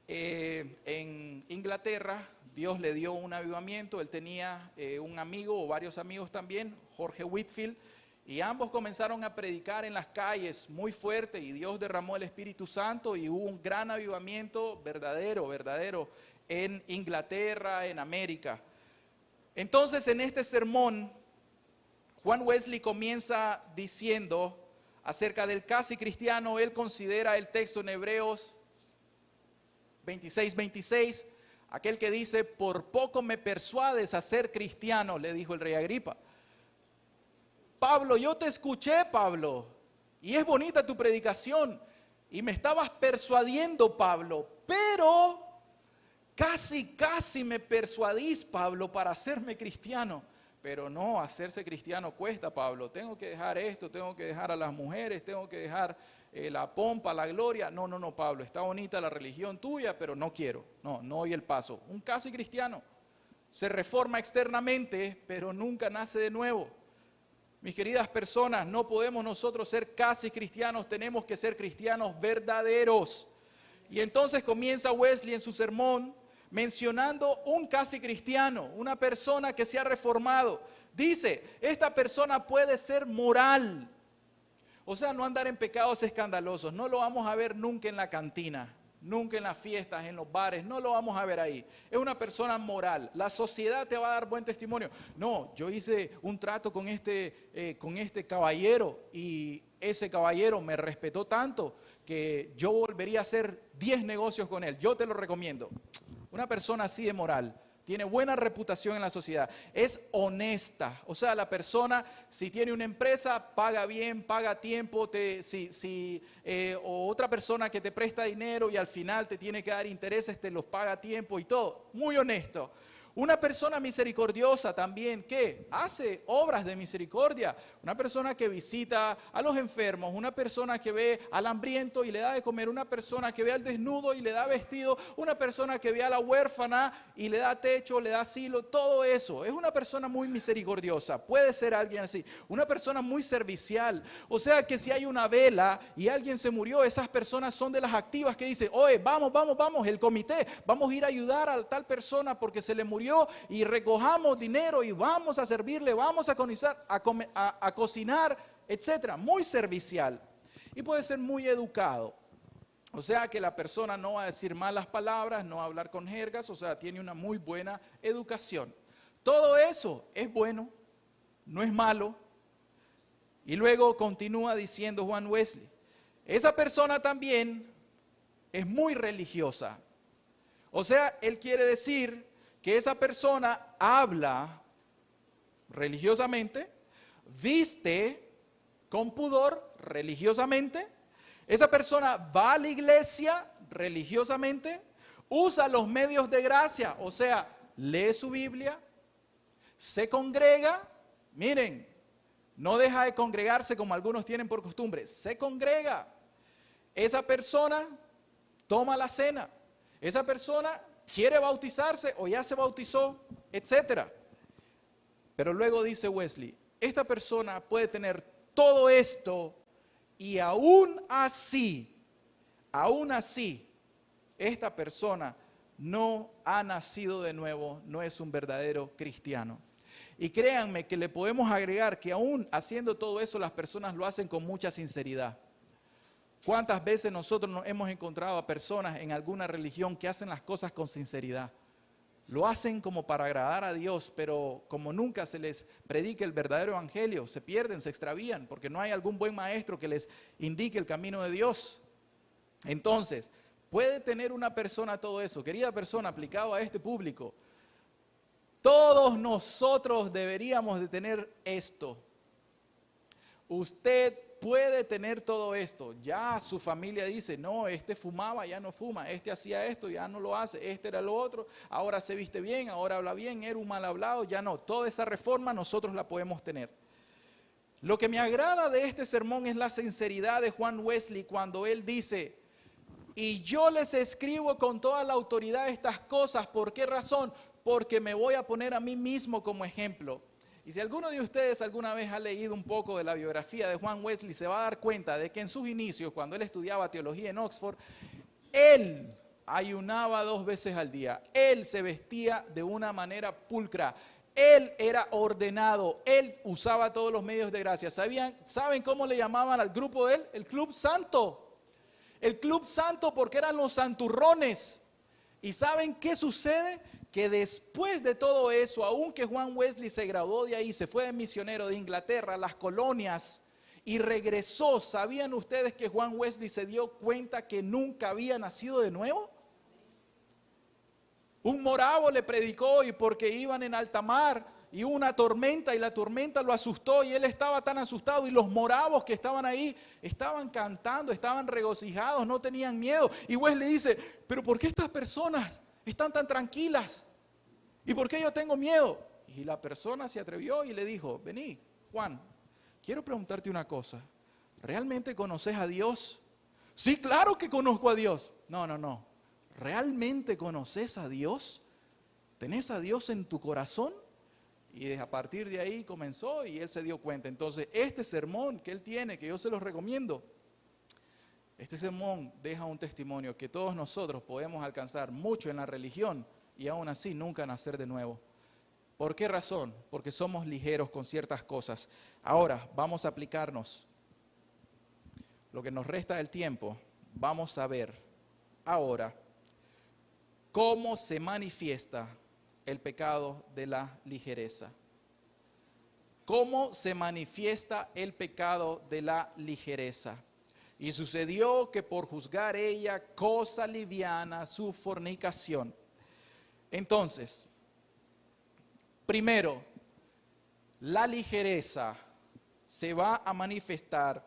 en Inglaterra. Dios le dio un avivamiento. Él tenía un amigo o varios amigos también, Jorge Whitefield, y ambos comenzaron a predicar en las calles muy fuerte y Dios derramó el Espíritu Santo y hubo un gran avivamiento verdadero en Inglaterra, en América. Entonces, en este sermón, Juan Wesley comienza diciendo acerca del casi cristiano. Él considera el texto en Hebreos 26, aquel que dice, por poco me persuades a ser cristiano, le dijo el rey Agripa. Pablo, yo te escuché, Pablo, y es bonita tu predicación, y me estabas persuadiendo, Pablo, pero casi me persuadís, Pablo, para hacerme cristiano. Pero no, hacerse cristiano cuesta, Pablo. Tengo que dejar esto, tengo que dejar a las mujeres, tengo que dejar la pompa, la gloria. No, Pablo, está bonita la religión tuya, pero no quiero. No doy el paso. Un casi cristiano se reforma externamente, pero nunca nace de nuevo. Mis queridas personas, no podemos nosotros ser casi cristianos, tenemos que ser cristianos verdaderos. Y entonces comienza Wesley en su sermón mencionando un casi cristiano, una persona que se ha reformado. Dice, esta persona puede ser moral, o sea, no andar en pecados escandalosos. No lo vamos a ver nunca en la cantina, nunca en las fiestas, en los bares, no lo vamos a ver ahí. Es una persona moral, la sociedad te va a dar buen testimonio. No, yo hice un trato con este caballero y ese caballero me respetó tanto que yo volvería a hacer 10 negocios con él. Yo te lo recomiendo. Una persona así de moral, tiene buena reputación en la sociedad, es honesta. O sea, la persona, si tiene una empresa, paga bien, paga a tiempo. O otra persona que te presta dinero y al final te tiene que dar intereses, te los paga a tiempo y todo. Muy honesto. Una persona misericordiosa también, que hace obras de misericordia. Una persona que visita a los enfermos, una persona que ve al hambriento y le da de comer, una persona que ve al desnudo y le da vestido, una persona que ve a la huérfana y le da techo, le da asilo, todo eso. Es una persona muy misericordiosa, puede ser alguien así. Una persona muy servicial, o sea que si hay una vela y alguien se murió, esas personas son de las activas que dicen, oye, vamos, el comité, vamos a ir a ayudar a tal persona porque se le murió y recojamos dinero y vamos a servirle, vamos a cocinar, etcétera. Muy servicial y puede ser muy educado. O sea que la persona no va a decir malas palabras, no va a hablar con jergas, o sea, tiene una muy buena educación. Todo eso es bueno, no es malo, Y luego continúa diciendo Juan Wesley, esa persona también es muy religiosa. O sea, él quiere decir que esa persona habla religiosamente, viste con pudor religiosamente, esa persona va a la iglesia religiosamente, usa los medios de gracia, o sea, lee su Biblia, se congrega, miren, no deja de congregarse como algunos tienen por costumbre, se congrega. Esa persona toma la cena, esa persona quiere bautizarse o ya se bautizó, etcétera. Pero luego dice Wesley, esta persona puede tener todo esto y aún así, esta persona no ha nacido de nuevo, no es un verdadero cristiano. Y créanme que le podemos agregar que aún haciendo todo eso, las personas lo hacen con mucha sinceridad. ¿Cuántas veces nosotros nos hemos encontrado a personas en alguna religión que hacen las cosas con sinceridad? Lo hacen como para agradar a Dios, pero como nunca se les predica el verdadero evangelio, se pierden, se extravían, porque no hay algún buen maestro que les indique el camino de Dios. Entonces, puede tener una persona todo eso. Querida persona, aplicado a este público, todos nosotros deberíamos de tener esto. Usted puede tener todo esto. Ya su familia dice, no, este fumaba, ya no fuma, este hacía esto, ya no lo hace, este era lo otro, ahora se viste bien, ahora habla bien, era un mal hablado, ya no. Toda esa reforma nosotros la podemos tener. Lo que me agrada de este sermón es la sinceridad de Juan Wesley cuando él dice, y yo les escribo con toda la autoridad estas cosas, ¿por qué razón? Porque me voy a poner a mí mismo como ejemplo. Y si alguno de ustedes alguna vez ha leído un poco de la biografía de Juan Wesley, se va a dar cuenta de que en sus inicios, cuando él estudiaba teología en Oxford, él ayunaba 2 veces al día, él se vestía de una manera pulcra, él era ordenado, él usaba todos los medios de gracia. ¿Saben cómo le llamaban al grupo de él? El Club Santo. El Club Santo porque eran los santurrones. ¿Y saben qué sucede? Que después de todo eso, aunque Juan Wesley se graduó de ahí, se fue de misionero de Inglaterra a las colonias y regresó, ¿sabían ustedes que Juan Wesley se dio cuenta que nunca había nacido de nuevo? Un moravo le predicó y porque iban en alta mar y hubo una tormenta y la tormenta lo asustó y él estaba tan asustado y los moravos que estaban ahí estaban cantando, estaban regocijados, no tenían miedo. Y Wesley dice, pero ¿por qué estas personas están tan tranquilas? ¿Y por qué yo tengo miedo? Y la persona se atrevió y le dijo, vení, Juan, quiero preguntarte una cosa. ¿Realmente conoces a Dios? Sí, claro que conozco a Dios. No. ¿Realmente conoces a Dios? ¿Tenés a Dios en tu corazón? Y a partir de ahí comenzó y él se dio cuenta. Entonces, este sermón que él tiene, que yo se los recomiendo, este sermón deja un testimonio que todos nosotros podemos alcanzar mucho en la religión y aún así nunca nacer de nuevo. ¿Por qué razón? Porque somos ligeros con ciertas cosas. Ahora vamos a aplicarnos. Lo que nos resta del tiempo, vamos a ver ahora cómo se manifiesta el pecado de la ligereza. ¿Cómo se manifiesta el pecado de la ligereza? Y sucedió que por juzgar ella cosa liviana su fornicación. Entonces, primero, la ligereza se va a manifestar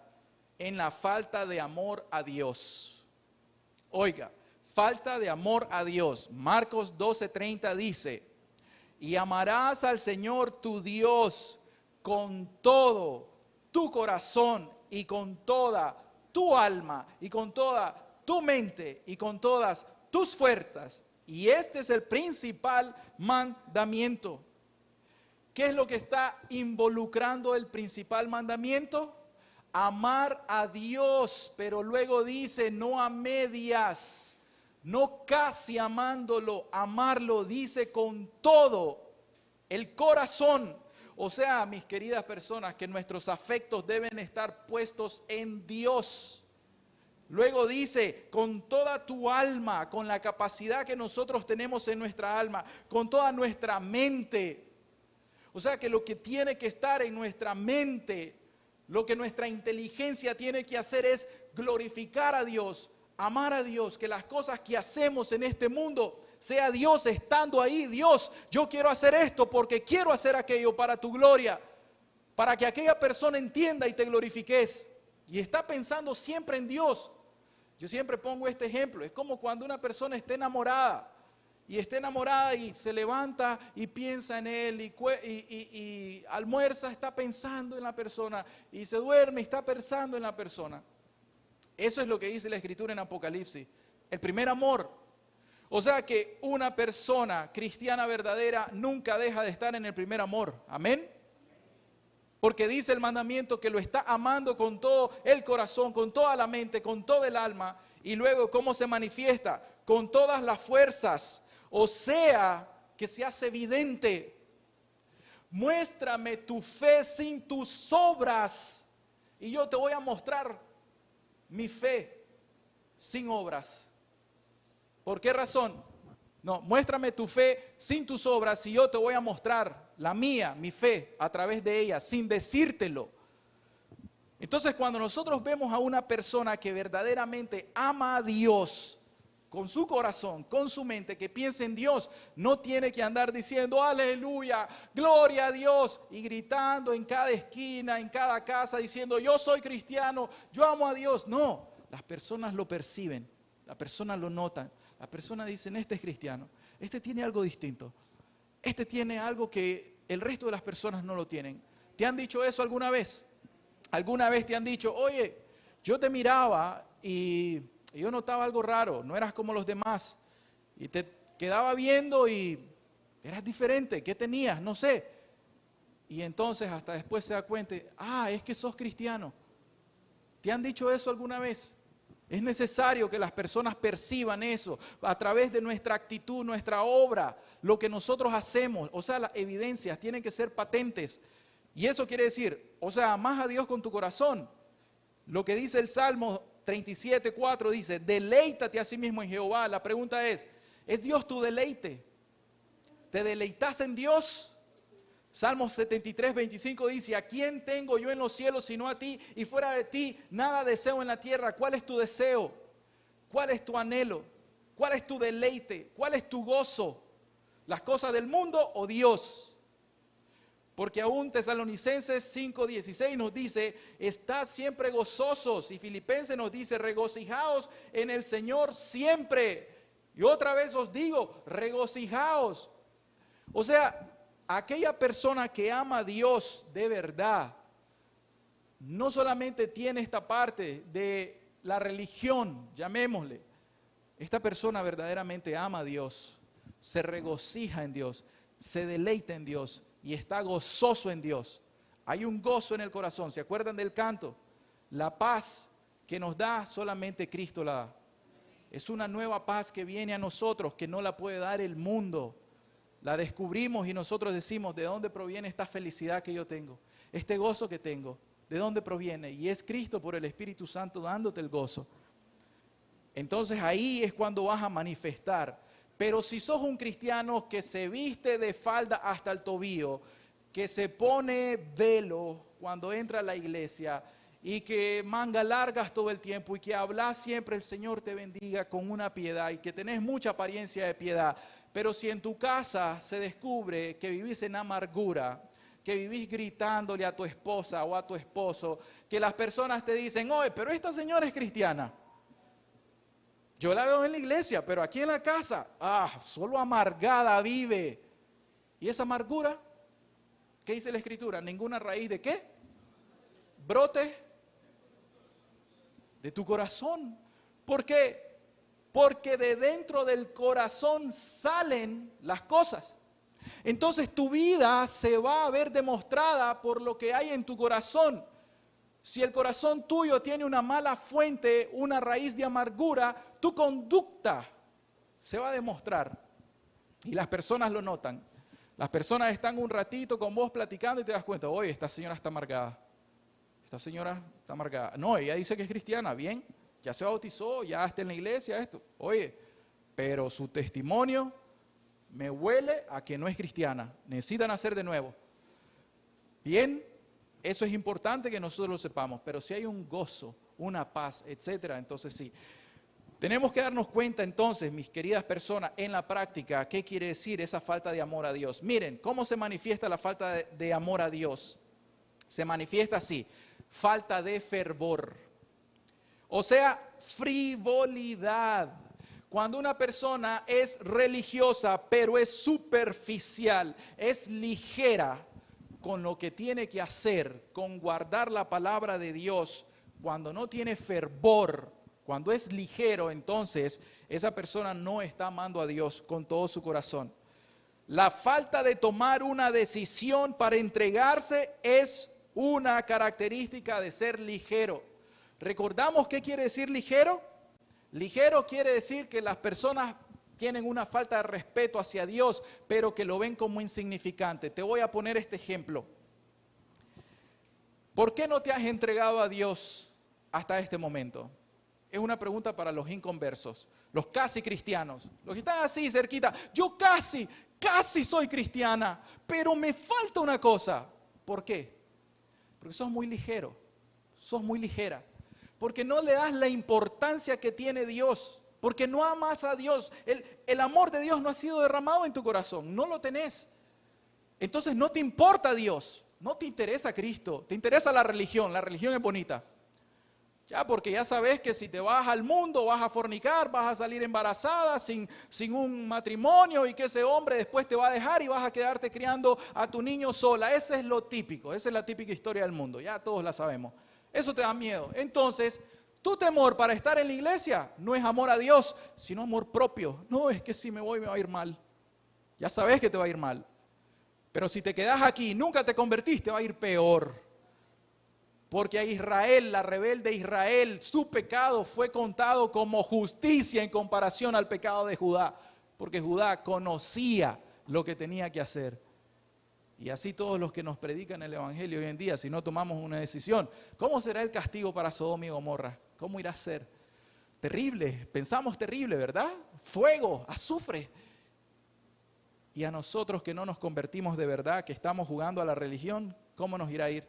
en la falta de amor a Dios. Oiga, falta de amor a Dios. Marcos 12:30 dice, y amarás al Señor tu Dios con todo tu corazón y con toda tu alma y con toda tu mente y con todas tus fuerzas. Y este es el principal mandamiento. ¿Qué es lo que está involucrando el principal mandamiento? Amar a Dios, pero luego dice no a medias, no casi amándolo, amarlo, dice con todo el corazón. O sea, mis queridas personas, que nuestros afectos deben estar puestos en Dios. Luego dice, con toda tu alma, con la capacidad que nosotros tenemos en nuestra alma, con toda nuestra mente. O sea que lo que tiene que estar en nuestra mente, Lo que nuestra inteligencia tiene que hacer es glorificar a Dios, amar a Dios, que las cosas que hacemos en este mundo sea Dios estando ahí. Dios, yo quiero hacer esto porque quiero hacer aquello para tu gloria, para que aquella persona entienda y te glorifiques. Y está pensando siempre en Dios. Yo siempre pongo este ejemplo. Es como cuando una persona está enamorada y se levanta y piensa en él y almuerza, está pensando en la persona, y se duerme y está pensando en la persona. Eso es lo que dice la Escritura en Apocalipsis. El primer amor. O sea que una persona cristiana verdadera nunca deja de estar en el primer amor. Amén. Porque dice el mandamiento que lo está amando con todo el corazón, con toda la mente, con todo el alma. Y luego, ¿cómo se manifiesta? Con todas las fuerzas. O sea, que se hace evidente. Muéstrame tu fe sin tus obras, y yo te voy a mostrar mi fe sin obras. ¿Por qué razón? No, muéstrame tu fe sin tus obras y yo te voy a mostrar la mía, mi fe, a través de ella, sin decírtelo. Entonces, cuando nosotros vemos a una persona que verdaderamente ama a Dios con su corazón, con su mente, que piensa en Dios, no tiene que andar diciendo aleluya, gloria a Dios, y gritando en cada esquina, en cada casa, diciendo yo soy cristiano, yo amo a Dios. No, las personas lo perciben, las personas lo notan, las personas dicen este es cristiano, este tiene algo distinto, este tiene algo que el resto de las personas no lo tienen. ¿Te han dicho eso alguna vez? ¿Alguna vez te han dicho, oye, yo te miraba y yo notaba algo raro, no eras como los demás, y te quedaba viendo y eras diferente, ¿qué tenías? No sé. Y entonces hasta después se da cuenta, es que sos cristiano. ¿Te han dicho eso alguna vez? Es necesario que las personas perciban eso a través de nuestra actitud, nuestra obra, lo que nosotros hacemos. O sea, las evidencias tienen que ser patentes. Y eso quiere decir, o sea, amás a Dios con tu corazón. Lo que dice el Salmo 37:4 dice, deleítate a sí mismo en Jehová. La pregunta ¿es Dios tu deleite? ¿Te deleitas en Dios? Salmo 73:25 dice, ¿a quién tengo yo en los cielos sino a ti? Y fuera de ti nada deseo en la tierra. ¿Cuál es tu deseo? ¿Cuál es tu anhelo? ¿Cuál es tu deleite? ¿Cuál es tu gozo? ¿Las cosas del mundo o Dios? Porque aún Tesalonicenses 5:16 nos dice, estad siempre gozosos. Y Filipenses nos dice, regocijaos en el Señor siempre. Y otra vez os digo, regocijaos. O sea, aquella persona que ama a Dios de verdad, no solamente tiene esta parte de la religión, llamémosle. Esta persona verdaderamente ama a Dios, se regocija en Dios, se deleita en Dios y está gozoso en Dios. Hay un gozo en el corazón. ¿Se acuerdan del canto? La paz que nos da solamente Cristo la da. Es una nueva paz que viene a nosotros, que no la puede dar el mundo. La descubrimos y nosotros decimos, ¿de dónde proviene esta felicidad que yo tengo? Este gozo que tengo, ¿de dónde proviene? Y es Cristo por el Espíritu Santo dándote el gozo. Entonces ahí es cuando vas a manifestar. Pero si sos un cristiano que se viste de falda hasta el tobillo, que se pone velo cuando entra a la iglesia y que manga largas todo el tiempo y que hablas siempre el Señor te bendiga con una piedad y que tenés mucha apariencia de piedad, pero si en tu casa se descubre que vivís en amargura, que vivís gritándole a tu esposa o a tu esposo, que las personas te dicen, oye, pero esta señora es cristiana. Yo la veo en la iglesia, pero aquí en la casa, solo amargada vive. ¿Y esa amargura? ¿Qué dice la Escritura? ¿Ninguna raíz de qué? Brote de tu corazón. ¿Por qué? Porque de dentro del corazón salen las cosas. Entonces tu vida se va a ver demostrada por lo que hay en tu corazón. Si el corazón tuyo tiene una mala fuente, una raíz de amargura, tu conducta se va a demostrar. Y las personas lo notan. Las personas están un ratito con vos platicando y te das cuenta, oye, esta señora está amargada. Esta señora está amargada. No, ella dice que es cristiana, bien, ya se bautizó, ya está en la iglesia, esto. Oye, pero su testimonio me huele a que no es cristiana. Necesitan nacer de nuevo. Bien. Eso es importante que nosotros lo sepamos, pero si hay un gozo, una paz, etcétera, entonces sí. Tenemos que darnos cuenta entonces, mis queridas personas, en la práctica, ¿qué quiere decir esa falta de amor a Dios? Miren, ¿cómo se manifiesta la falta de amor a Dios? Se manifiesta así, falta de fervor. O sea, frivolidad. Cuando una persona es religiosa, pero es superficial, es ligera con lo que tiene que hacer, con guardar la palabra de Dios, cuando no tiene fervor, cuando es ligero, entonces esa persona no está amando a Dios con todo su corazón. La falta de tomar una decisión para entregarse es una característica de ser ligero. ¿Recordamos qué quiere decir ligero? Ligero quiere decir que las personas tienen una falta de respeto hacia Dios, pero que lo ven como insignificante. Te voy a poner este ejemplo. ¿Por qué no te has entregado a Dios hasta este momento? Es una pregunta para los inconversos, los casi cristianos, los que están así cerquita. Yo casi soy cristiana, pero me falta una cosa. ¿Por qué? Porque sos muy ligero, sos muy ligera. Porque no le das la importancia que tiene Dios, porque no amas a Dios. El amor de Dios no ha sido derramado en tu corazón, no lo tenés. Entonces no te importa Dios, no te interesa Cristo, te interesa la religión es bonita. Ya, porque ya sabes que si te vas al mundo vas a fornicar, vas a salir embarazada sin un matrimonio y que ese hombre después te va a dejar y vas a quedarte criando a tu niño sola. Ese es lo típico, esa es la típica historia del mundo, ya todos la sabemos. Eso te da miedo. Entonces, tu temor para estar en la iglesia no es amor a Dios, sino amor propio. No, es que si me voy me va a ir mal. Ya sabes que te va a ir mal. Pero si te quedas aquí y nunca te convertiste, va a ir peor. Porque a Israel, la rebelde Israel, su pecado fue contado como justicia en comparación al pecado de Judá. Porque Judá conocía lo que tenía que hacer. Y así todos los que nos predican el evangelio hoy en día, si no tomamos una decisión, ¿cómo será el castigo para Sodoma y Gomorra? ¿Cómo irá a ser? Terrible, pensamos terrible, ¿verdad? Fuego, azufre. Y a nosotros que no nos convertimos de verdad, que estamos jugando a la religión, ¿cómo nos irá a ir?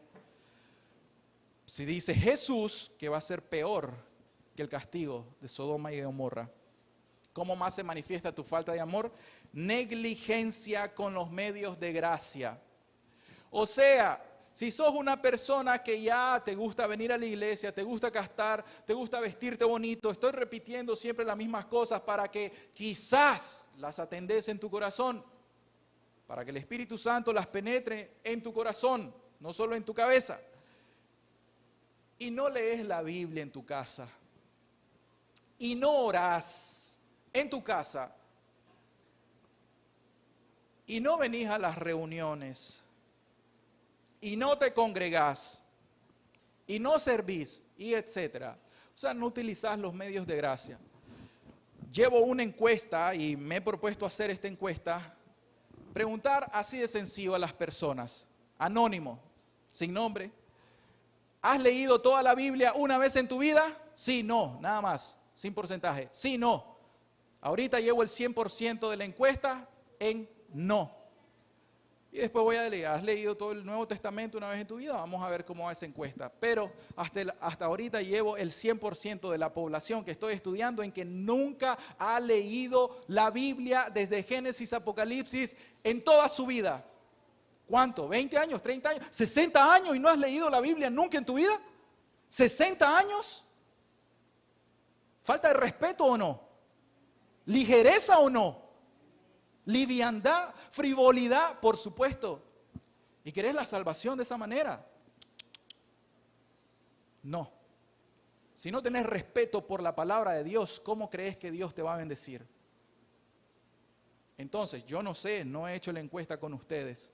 Si dice Jesús que va a ser peor que el castigo de Sodoma y Gomorra, ¿cómo más se manifiesta tu falta de amor? Negligencia con los medios de gracia. O sea, si sos una persona que ya te gusta venir a la iglesia, te gusta gastar, te gusta vestirte bonito, estoy repitiendo siempre las mismas cosas para que quizás las atendes en tu corazón, para que el Espíritu Santo las penetre en tu corazón, no solo en tu cabeza. Y no lees la Biblia en tu casa, y no orás en tu casa, y no venís a las reuniones, y no te congregás, y no servís, y etcétera. O sea, no utilizás los medios de gracia. Llevo una encuesta y me he propuesto hacer esta encuesta, preguntar así de sencillo a las personas, anónimo, sin nombre. ¿Has leído toda la Biblia una vez en tu vida? Sí, no, nada más, sin porcentaje. Sí, no. Ahorita llevo el 100% de la encuesta en no. Y después voy a leer, ¿has leído todo el Nuevo Testamento una vez en tu vida? Vamos a ver cómo va esa encuesta. Pero hasta ahorita llevo el 100% de la población que estoy estudiando en que nunca ha leído la Biblia desde Génesis a Apocalipsis en toda su vida. ¿Cuánto? ¿20 años? ¿30 años? ¿60 años y no has leído la Biblia nunca en tu vida? ¿60 años? ¿Falta de respeto o no? ¿Ligereza o no? ¿Liviandad? ¿Frivolidad? Por supuesto. ¿Y querés la salvación de esa manera? No. Si no tenés respeto por la palabra de Dios, ¿cómo crees que Dios te va a bendecir? Entonces, yo no sé, no he hecho la encuesta con ustedes,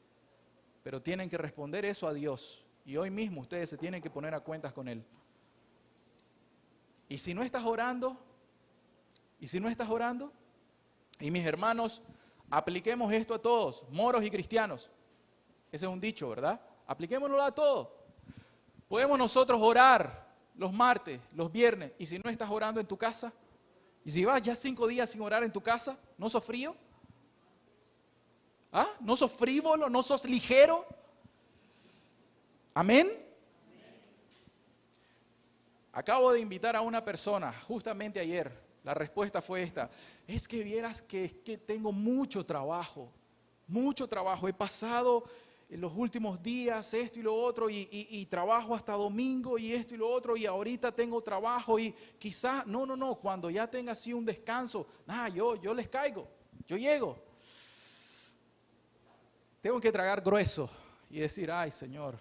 pero tienen que responder eso a Dios. Y hoy mismo ustedes se tienen que poner a cuentas con Él. Y si no estás orando, y mis hermanos, apliquemos esto a todos, moros y cristianos. Ese es un dicho, ¿verdad? Apliquémoslo a todos. Podemos nosotros orar los martes, los viernes, y si no estás orando en tu casa, y si vas ya 5 días sin orar en tu casa, ¿no sos frío? ¿Ah? ¿No sos frívolo? ¿No sos ligero? ¿Amén? Acabo de invitar a una persona, justamente ayer, la respuesta fue esta: es que vieras que tengo mucho trabajo, he pasado en los últimos días esto y lo otro, y trabajo hasta domingo y esto y lo otro, y ahorita tengo trabajo y quizás, no, cuando ya tenga así un descanso, yo les caigo, yo llego. Tengo que tragar grueso y decir: ay, Señor,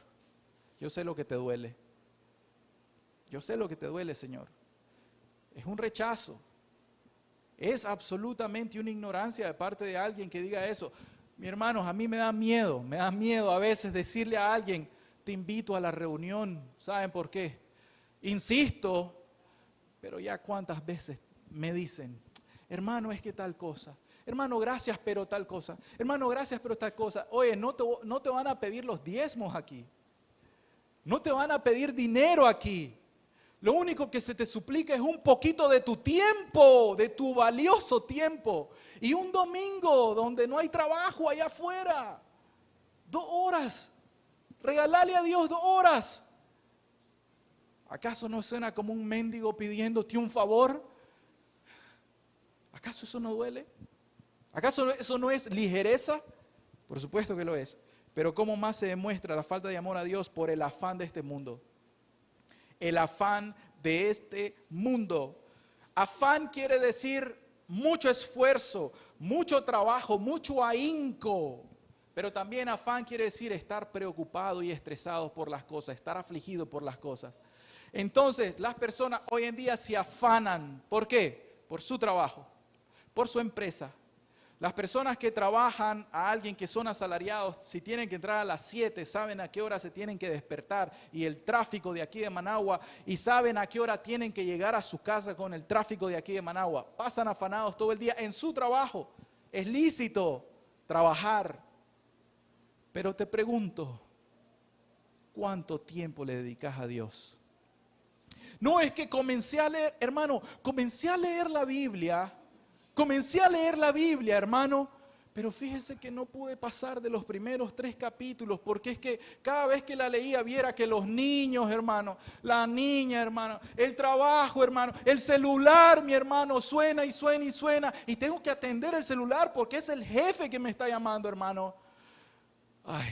yo sé lo que te duele. Yo sé lo que te duele, Señor. Es un rechazo. Es absolutamente una ignorancia de parte de alguien que diga eso. Mi hermanos, a mí me da miedo a veces decirle a alguien: te invito a la reunión. ¿Saben por qué? Insisto, pero ya cuántas veces me dicen: hermano, es que tal cosa. Hermano, gracias, pero tal cosa. Hermano, gracias, pero tal cosa. Oye, no te van a pedir los diezmos aquí. No te van a pedir dinero aquí. Lo único que se te suplica es un poquito de tu tiempo, de tu valioso tiempo. Y un domingo donde no hay trabajo allá afuera. 2 horas. Regalarle a Dios 2 horas. ¿Acaso no suena como un mendigo pidiéndote un favor? ¿Acaso eso no duele? ¿Acaso eso no es ligereza? Por supuesto que lo es. Pero ¿cómo más se demuestra la falta de amor a Dios? Por el afán de este mundo. El afán de este mundo. Afán quiere decir mucho esfuerzo, mucho trabajo, mucho ahínco. Pero también afán quiere decir estar preocupado y estresado por las cosas, estar afligido por las cosas. Entonces, las personas hoy en día se afanan. ¿Por qué? Por su trabajo, por su empresa. Las personas que trabajan, a alguien que son asalariados, si tienen que entrar a las 7, saben a qué hora se tienen que despertar, y el tráfico de aquí de Managua, y saben a qué hora tienen que llegar a su casa con el tráfico de aquí de Managua. Pasan afanados todo el día en su trabajo. Es lícito trabajar. Pero te pregunto, ¿cuánto tiempo le dedicas a Dios? No es que comencé a leer, hermano, comencé a leer la Biblia, hermano, pero fíjese que no pude pasar de los primeros 3 capítulos, porque es que cada vez que la leía viera que los niños, hermano, la niña, hermano, el trabajo, hermano, el celular, mi hermano, suena y suena y suena, y tengo que atender el celular porque es el jefe que me está llamando, hermano. Ay,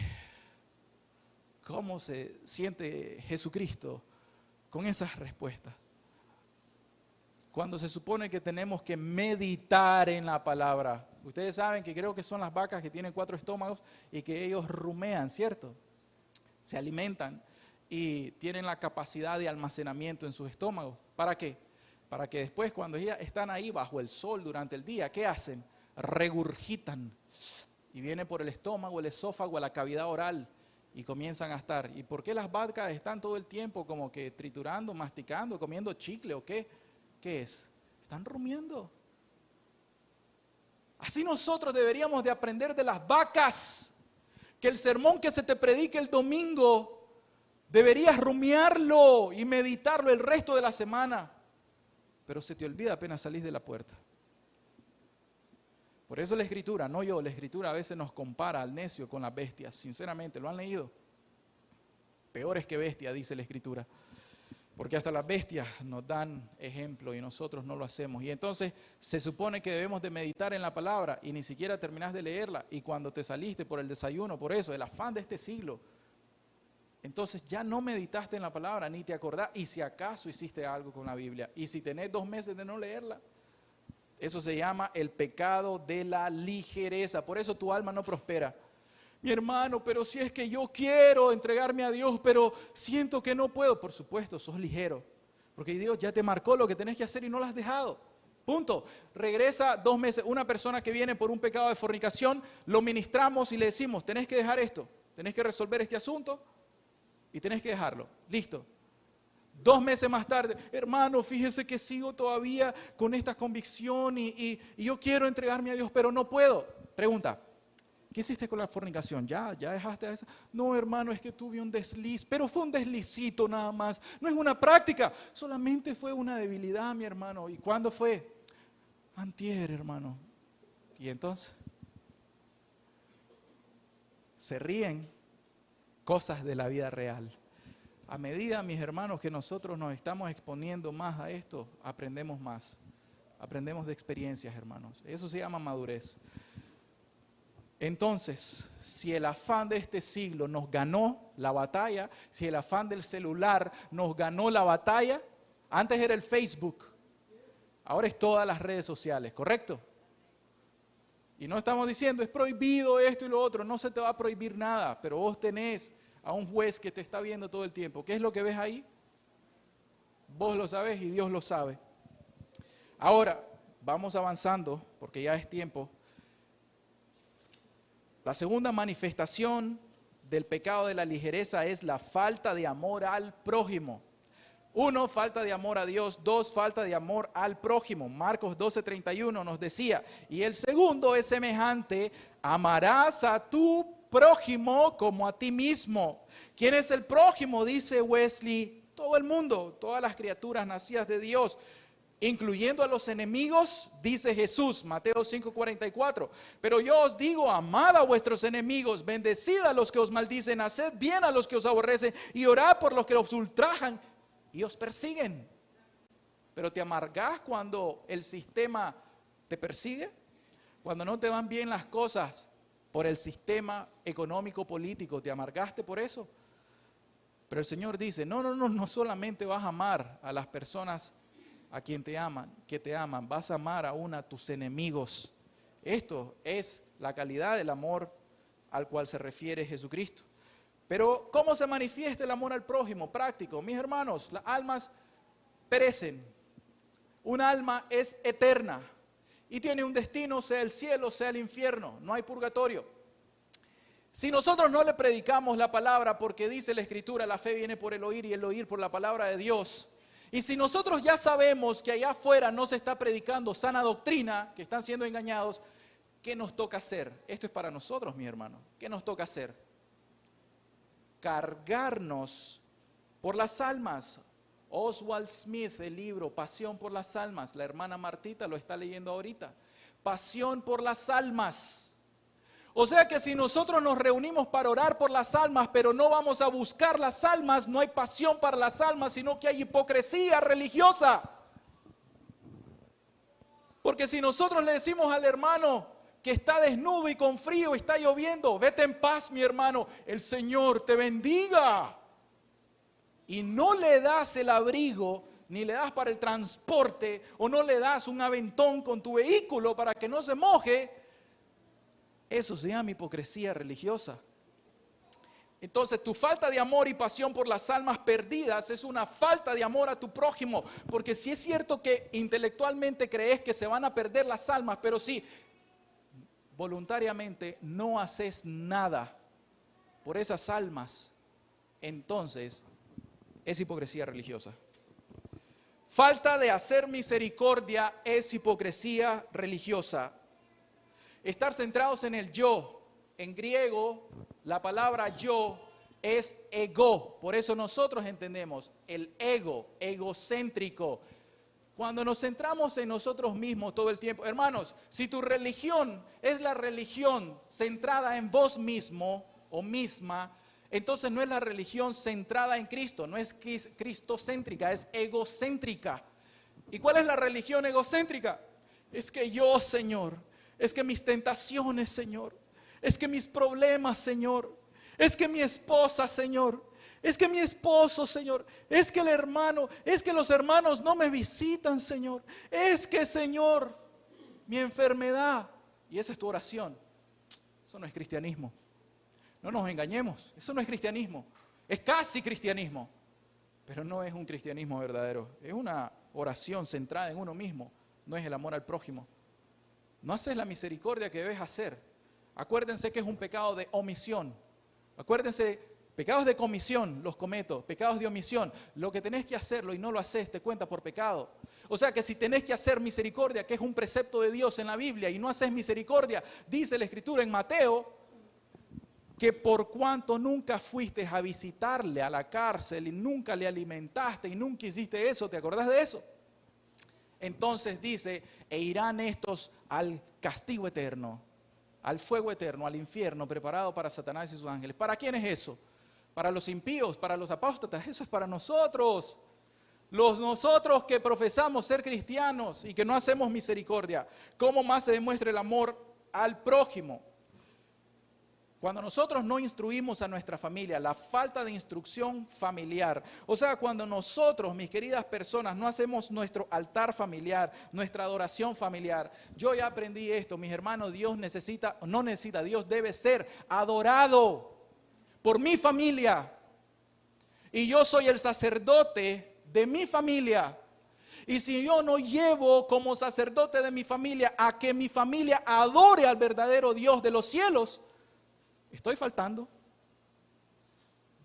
¿cómo se siente Jesucristo con esas respuestas? Cuando se supone que tenemos que meditar en la palabra. Ustedes saben que creo que son las vacas que tienen 4 estómagos y que ellos rumean, ¿cierto? Se alimentan y tienen la capacidad de almacenamiento en sus estómagos. ¿Para qué? Para que después, cuando ellas están ahí bajo el sol durante el día, ¿qué hacen? Regurgitan y viene por el estómago, el esófago, a la cavidad oral y comienzan a estar. ¿Y por qué las vacas están todo el tiempo como que triturando, masticando, comiendo chicle o qué? ¿Qué es? Están rumiando. Así nosotros deberíamos de aprender de las vacas, que el sermón que se te predique el domingo, deberías rumiarlo y meditarlo el resto de la semana, pero se te olvida apenas salís de la puerta. Por eso la Escritura, no yo, la Escritura a veces nos compara al necio con las bestias. Sinceramente, ¿lo han leído? Peores que bestia, dice la Escritura. Porque hasta las bestias nos dan ejemplo y nosotros no lo hacemos. Y entonces se supone que debemos de meditar en la palabra y ni siquiera terminás de leerla. Y cuando te saliste por el desayuno, por eso, el afán de este siglo, entonces ya no meditaste en la palabra, ni te acordás. Y si acaso hiciste algo con la Biblia. Y si tenés 2 meses de no leerla, eso se llama el pecado de la ligereza. Por eso tu alma no prospera. Mi hermano, pero si es que yo quiero entregarme a Dios, pero siento que no puedo. Por supuesto, sos ligero, porque Dios ya te marcó lo que tenés que hacer y no lo has dejado. Punto. Regresa 2 meses. Una persona que viene por un pecado de fornicación, lo ministramos y le decimos: tenés que dejar esto, tenés que resolver este asunto y tenés que dejarlo. Listo. 2 meses más tarde: hermano, fíjese que sigo todavía con esta convicción y yo quiero entregarme a Dios, pero no puedo. Pregunta: ¿qué hiciste con la fornicación? ¿Ya dejaste a eso? No, hermano, es que tuve un desliz, pero fue un deslizito nada más. No es una práctica, solamente fue una debilidad, mi hermano. ¿Y cuándo fue? Antier, hermano. Y entonces se ríen cosas de la vida real. A medida, mis hermanos, que nosotros nos estamos exponiendo más a esto, aprendemos más. Aprendemos de experiencias, hermanos. Eso se llama madurez. Entonces, si el afán de este siglo nos ganó la batalla, si el afán del celular nos ganó la batalla, antes era el Facebook, ahora es todas las redes sociales, ¿correcto? Y no estamos diciendo, es prohibido esto y lo otro, no se te va a prohibir nada, pero vos tenés a un juez que te está viendo todo el tiempo. ¿Qué es lo que ves ahí? Vos lo sabés y Dios lo sabe. Ahora, vamos avanzando, porque ya es tiempo. La segunda manifestación del pecado de la ligereza es la falta de amor al prójimo. 1, falta de amor a Dios. 2, falta de amor al prójimo. Marcos 12:31 nos decía, y el segundo es semejante, amarás a tu prójimo como a ti mismo. ¿Quién es el prójimo? Dice Wesley, todo el mundo, todas las criaturas nacidas de Dios, incluyendo a los enemigos, dice Jesús, Mateo 5:44. Pero yo os digo, amad a vuestros enemigos, bendecid a los que os maldicen, haced bien a los que os aborrecen y orad por los que os ultrajan y os persiguen. Pero te amargás cuando el sistema te persigue, cuando no te van bien las cosas por el sistema económico político, ¿te amargaste por eso? Pero el Señor dice, no solamente vas a amar a las personas a quien te aman, que te aman, vas a amar aún a tus enemigos. Esto es la calidad del amor al cual se refiere Jesucristo. Pero ¿cómo se manifiesta el amor al prójimo? Práctico. Mis hermanos, las almas perecen. Un alma es eterna y tiene un destino, sea el cielo, sea el infierno. No hay purgatorio. Si nosotros no le predicamos la palabra, porque dice la Escritura, la fe viene por el oír y el oír por la palabra de Dios. Y si nosotros ya sabemos que allá afuera no se está predicando sana doctrina, que están siendo engañados, ¿qué nos toca hacer? Esto es para nosotros, mi hermano. ¿Qué nos toca hacer? Cargarnos por las almas. Oswald Smith, el libro Pasión por las almas, la hermana Martita lo está leyendo ahorita. Pasión por las almas. O sea que si nosotros nos reunimos para orar por las almas, pero no vamos a buscar las almas, no hay pasión para las almas, sino que hay hipocresía religiosa. Porque si nosotros le decimos al hermano que está desnudo y con frío, está lloviendo, vete en paz, mi hermano, el Señor te bendiga. Y no le das el abrigo, ni le das para el transporte, o no le das un aventón con tu vehículo para que no se moje, eso se llama hipocresía religiosa. Entonces, tu falta de amor y pasión por las almas perdidas es una falta de amor a tu prójimo. Porque si es cierto que intelectualmente crees que se van a perder las almas, pero si voluntariamente no haces nada por esas almas, entonces es hipocresía religiosa. Falta de hacer misericordia es hipocresía religiosa. Estar centrados en el yo. En griego, la palabra yo es ego. Por eso nosotros entendemos el ego, egocéntrico. Cuando nos centramos en nosotros mismos todo el tiempo. Hermanos, si tu religión es la religión centrada en vos mismo o misma, entonces no es la religión centrada en Cristo, no es cristocéntrica, es egocéntrica. ¿Y cuál es la religión egocéntrica? Es que yo, Señor, es que mis tentaciones, Señor, es que mis problemas, Señor, es que mi esposa, Señor, es que mi esposo, Señor, es que el hermano, es que los hermanos no me visitan, Señor, es que, Señor, mi enfermedad. Y esa es tu oración. Eso no es cristianismo. No nos engañemos, eso no es cristianismo. Es casi cristianismo, pero no es un cristianismo verdadero. Es una oración centrada en uno mismo, no es el amor al prójimo. No haces la misericordia que debes hacer. Acuérdense que es un pecado de omisión. Acuérdense, pecados de comisión los cometo, pecados de omisión. Lo que tenés que hacerlo y no lo haces te cuenta por pecado. O sea que si tenés que hacer misericordia, que es un precepto de Dios en la Biblia, y no haces misericordia, dice la Escritura en Mateo, que por cuanto nunca fuiste a visitarle a la cárcel y nunca le alimentaste y nunca hiciste eso, ¿te acordás de eso? Entonces dice, e irán estos al castigo eterno, al fuego eterno, al infierno preparado para Satanás y sus ángeles. ¿Para quién es eso? para los impíos, para los apóstatas, eso es para nosotros. Nosotros que profesamos ser cristianos y que no hacemos misericordia, ¿cómo más se demuestra el amor al prójimo? Cuando nosotros no instruimos a nuestra familia, la falta de instrucción familiar, o sea, cuando nosotros, mis queridas personas, no hacemos nuestro altar familiar, nuestra adoración familiar. Yo ya aprendí esto, mis hermanos, Dios Dios debe ser adorado por mi familia. Y yo soy el sacerdote de mi familia. Y si yo no llevo como sacerdote de mi familia a que mi familia adore al verdadero Dios de los cielos, estoy faltando.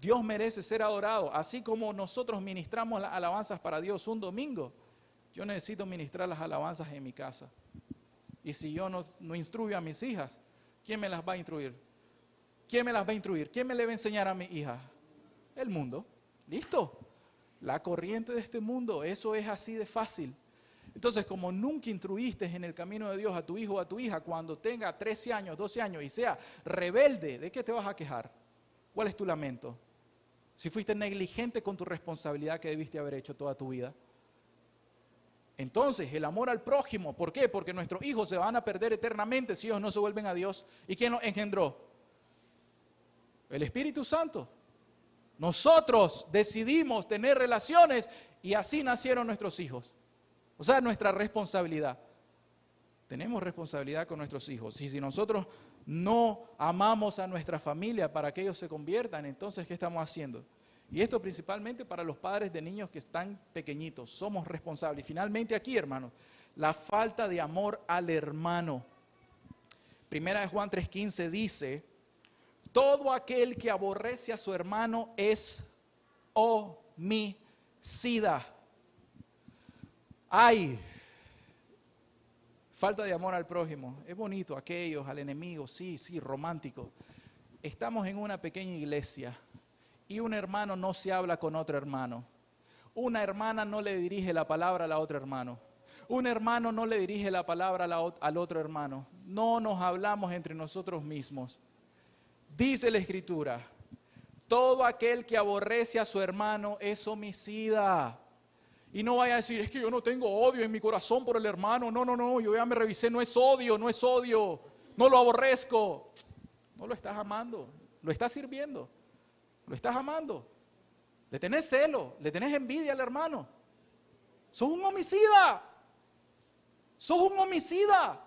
Dios merece ser adorado. Así como nosotros ministramos las alabanzas para Dios un domingo, yo necesito ministrar las alabanzas en mi casa. Y si yo no instruyo a mis hijas, ¿quién me las va a instruir? ¿Quién me las va a instruir? ¿Quién me le va a enseñar a mi hija? El mundo. ¿Listo? La corriente de este mundo, eso es así de fácil. Entonces, como nunca instruiste en el camino de Dios a tu hijo o a tu hija, cuando tenga 13 años, 12 años y sea rebelde, ¿de qué te vas a quejar? ¿Cuál es tu lamento? Si fuiste negligente con tu responsabilidad que debiste haber hecho toda tu vida. Entonces, el amor al prójimo, ¿por qué? Porque nuestros hijos se van a perder eternamente si ellos no se vuelven a Dios. ¿Y quién los engendró? El Espíritu Santo. Nosotros decidimos tener relaciones y así nacieron nuestros hijos. O sea, nuestra responsabilidad. Tenemos responsabilidad con nuestros hijos. Y si nosotros no amamos a nuestra familia para que ellos se conviertan, entonces, ¿qué estamos haciendo? Y esto principalmente para los padres de niños que están pequeñitos. Somos responsables. Y finalmente aquí, hermanos, la falta de amor al hermano. Primera de Juan 3:15 dice: todo aquel que aborrece a su hermano es homicida. Ay, falta de amor al prójimo. Es bonito, aquellos, al enemigo, sí, romántico. Estamos en una pequeña iglesia y un hermano no se habla con otro hermano. Una hermana no le dirige la palabra a la otra hermano. Un hermano no le dirige la palabra al otro hermano. No nos hablamos entre nosotros mismos. Dice la Escritura, todo aquel que aborrece a su hermano es homicida. Y no vaya a decir, es que yo no tengo odio en mi corazón por el hermano. No, yo ya me revisé, no es odio, no lo aborrezco. No lo estás amando, lo estás sirviendo, lo estás amando. Le tenés celo, le tenés envidia al hermano. Sos un homicida, sos un homicida.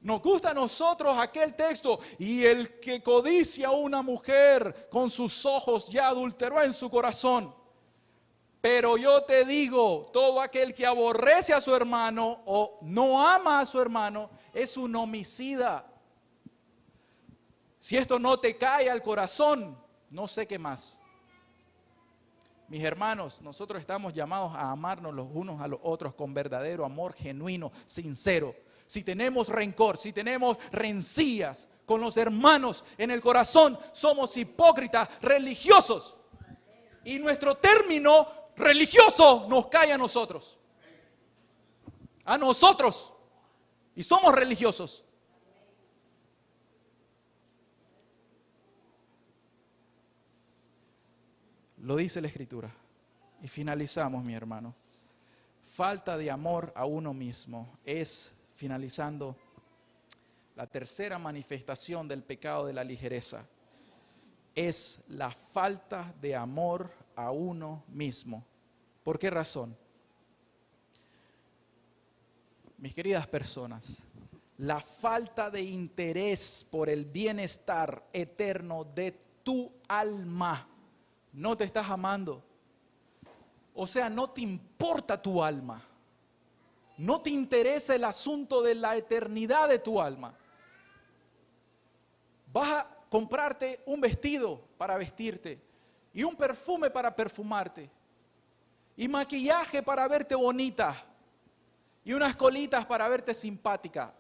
Nos gusta a nosotros aquel texto, y el que codicia a una mujer con sus ojos ya adulteró en su corazón. Pero yo te digo, todo aquel que aborrece a su hermano o no ama a su hermano es un homicida. Si esto no te cae al corazón, no sé qué más. Mis hermanos, nosotros estamos llamados a amarnos los unos a los otros con verdadero amor genuino, sincero. Si tenemos rencor, si tenemos rencillas con los hermanos en el corazón, somos hipócritas religiosos. Y nuestro término religioso nos cae a nosotros. A nosotros. Y somos religiosos. Lo dice la Escritura. Y finalizamos, mi hermano. Falta de amor a uno mismo es, finalizando, la tercera manifestación del pecado de la ligereza. Es la falta de amor a uno mismo. ¿Por qué razón? Mis queridas personas, la falta de interés por el bienestar eterno de tu alma. No te estás amando. O sea, no te importa tu alma. No te interesa el asunto de la eternidad de tu alma. Vas a comprarte un vestido para vestirte y un perfume para perfumarte y maquillaje para verte bonita y unas colitas para verte simpática.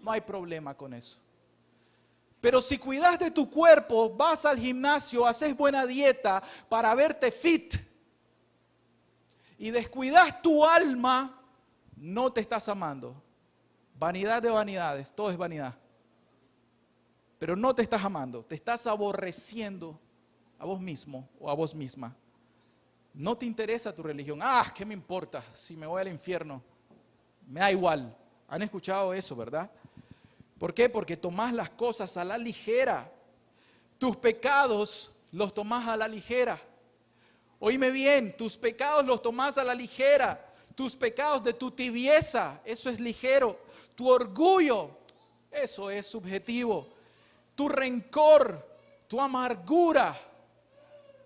No hay problema con eso. Pero si cuidas de tu cuerpo, vas al gimnasio, haces buena dieta para verte fit y descuidas tu alma, no te estás amando. Vanidad de vanidades, todo es vanidad. Pero no te estás amando, te estás aborreciendo a vos mismo o a vos misma. No te interesa tu religión. Ah, ¿qué me importa si me voy al infierno? Me da igual. ¿Han escuchado eso, verdad? ¿Por qué? Porque tomás las cosas a la ligera. Tus pecados los tomás a la ligera. Oíme bien, tus pecados los tomás a la ligera. Tus pecados de tu tibieza, eso es ligero. Tu orgullo, eso es subjetivo. Tu rencor, tu amargura,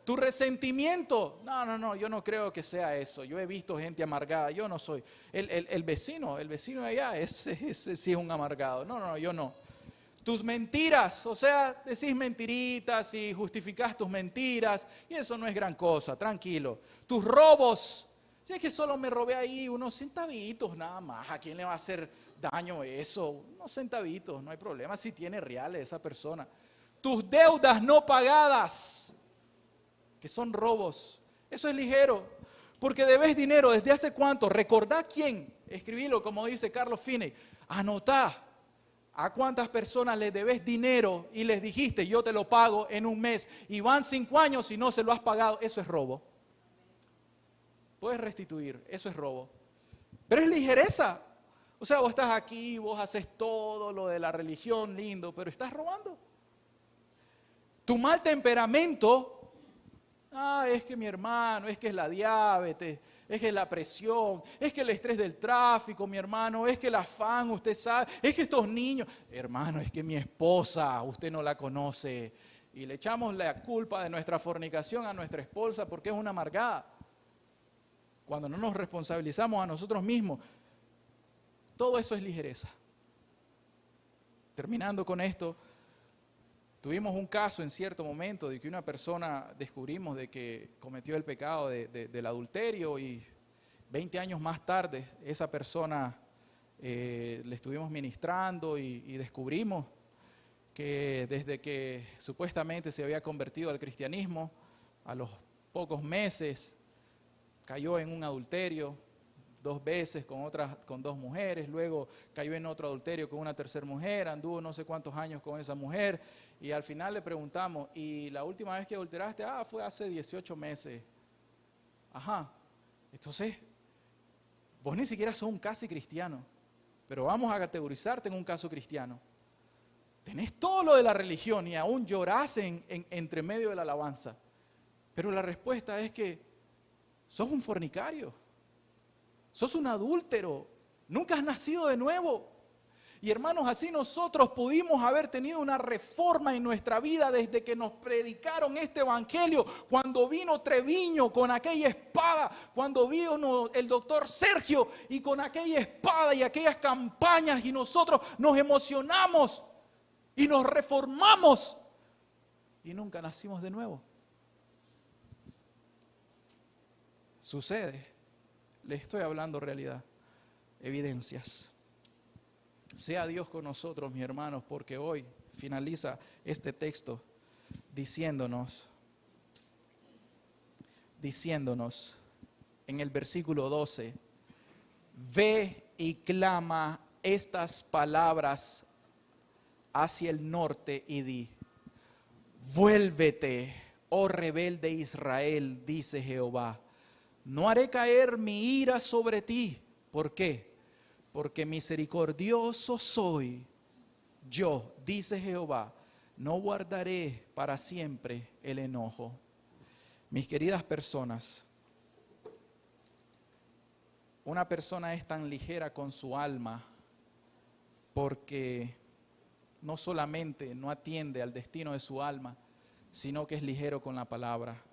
tu resentimiento. No, yo no creo que sea eso. Yo he visto gente amargada. Yo no soy. El vecino de allá, ese sí es un amargado. No, yo no. Tus mentiras, o sea, decís mentiritas y justificás tus mentiras, y eso no es gran cosa, tranquilo. Tus robos, si es que solo me robé ahí unos centavitos nada más, ¿a quién le va a hacer daño eso? Unos centavitos, no hay problema si tiene reales esa persona. Tus deudas no pagadas, que son robos, eso es ligero, porque debes dinero, ¿desde hace cuánto? Recordá quién, escribilo como dice Carlos Finney, anotá. ¿A cuántas personas le debes dinero y les dijiste, yo te lo pago en un mes, y van 5 años y no se lo has pagado? Eso es robo. Puedes restituir, eso es robo. Pero es ligereza. O sea, vos estás aquí, vos haces todo lo de la religión, lindo, pero estás robando. Tu mal temperamento, es que mi hermano, es que es la diabetes, es que es la presión, es que el estrés del tráfico, mi hermano, es que el afán, usted sabe, es que estos niños, hermano, es que mi esposa, usted no la conoce, y le echamos la culpa de nuestra fornicación a nuestra esposa porque es una amargada, cuando no nos responsabilizamos a nosotros mismos. Todo eso es ligereza. Terminando con esto, tuvimos un caso en cierto momento de que una persona descubrimos de que cometió el pecado del adulterio, y 20 años más tarde esa persona le estuvimos ministrando y descubrimos que desde que supuestamente se había convertido al cristianismo, a los pocos meses cayó en un adulterio 2 veces con 2 mujeres, luego cayó en otro adulterio con una tercera mujer, anduvo no sé cuántos años con esa mujer, y al final le preguntamos, ¿y la última vez que adulteraste? Fue hace 18 meses. Ajá, entonces, vos ni siquiera sos un casi cristiano, pero vamos a categorizarte en un caso cristiano. Tenés todo lo de la religión y aún llorás entre medio de la alabanza, pero la respuesta es que sos un fornicario. Sos un adúltero, nunca has nacido de nuevo. Y hermanos, así nosotros pudimos haber tenido una reforma en nuestra vida desde que nos predicaron este evangelio, cuando vino Treviño con aquella espada, cuando vino el doctor Sergio y con aquella espada y aquellas campañas, y nosotros nos emocionamos y nos reformamos y nunca nacimos de nuevo. Sucede. Les estoy hablando realidad, evidencias. Sea Dios con nosotros, mis hermanos, porque hoy finaliza este texto diciéndonos en el versículo 12, ve y clama estas palabras hacia el norte y di, vuélvete, oh rebelde Israel, dice Jehová. No haré caer mi ira sobre ti. ¿Por qué? Porque misericordioso soy yo, dice Jehová. No guardaré para siempre el enojo. Mis queridas personas, una persona es tan ligera con su alma porque no solamente no atiende al destino de su alma, sino que es ligero con la palabra.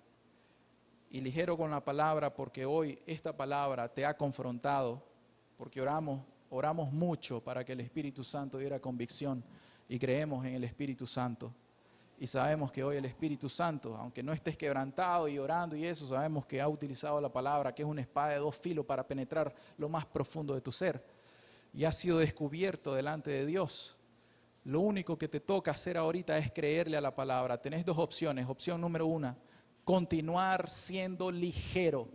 Y ligero con la palabra porque hoy esta palabra te ha confrontado, porque oramos mucho para que el Espíritu Santo diera convicción y creemos en el Espíritu Santo. Y sabemos que hoy el Espíritu Santo, aunque no estés quebrantado y orando y eso, sabemos que ha utilizado la palabra, que es una espada de 2 filos para penetrar lo más profundo de tu ser. Y ha sido descubierto delante de Dios. Lo único que te toca hacer ahorita es creerle a la palabra. Tenés 2 opciones. Opción número 1. Continuar siendo ligero.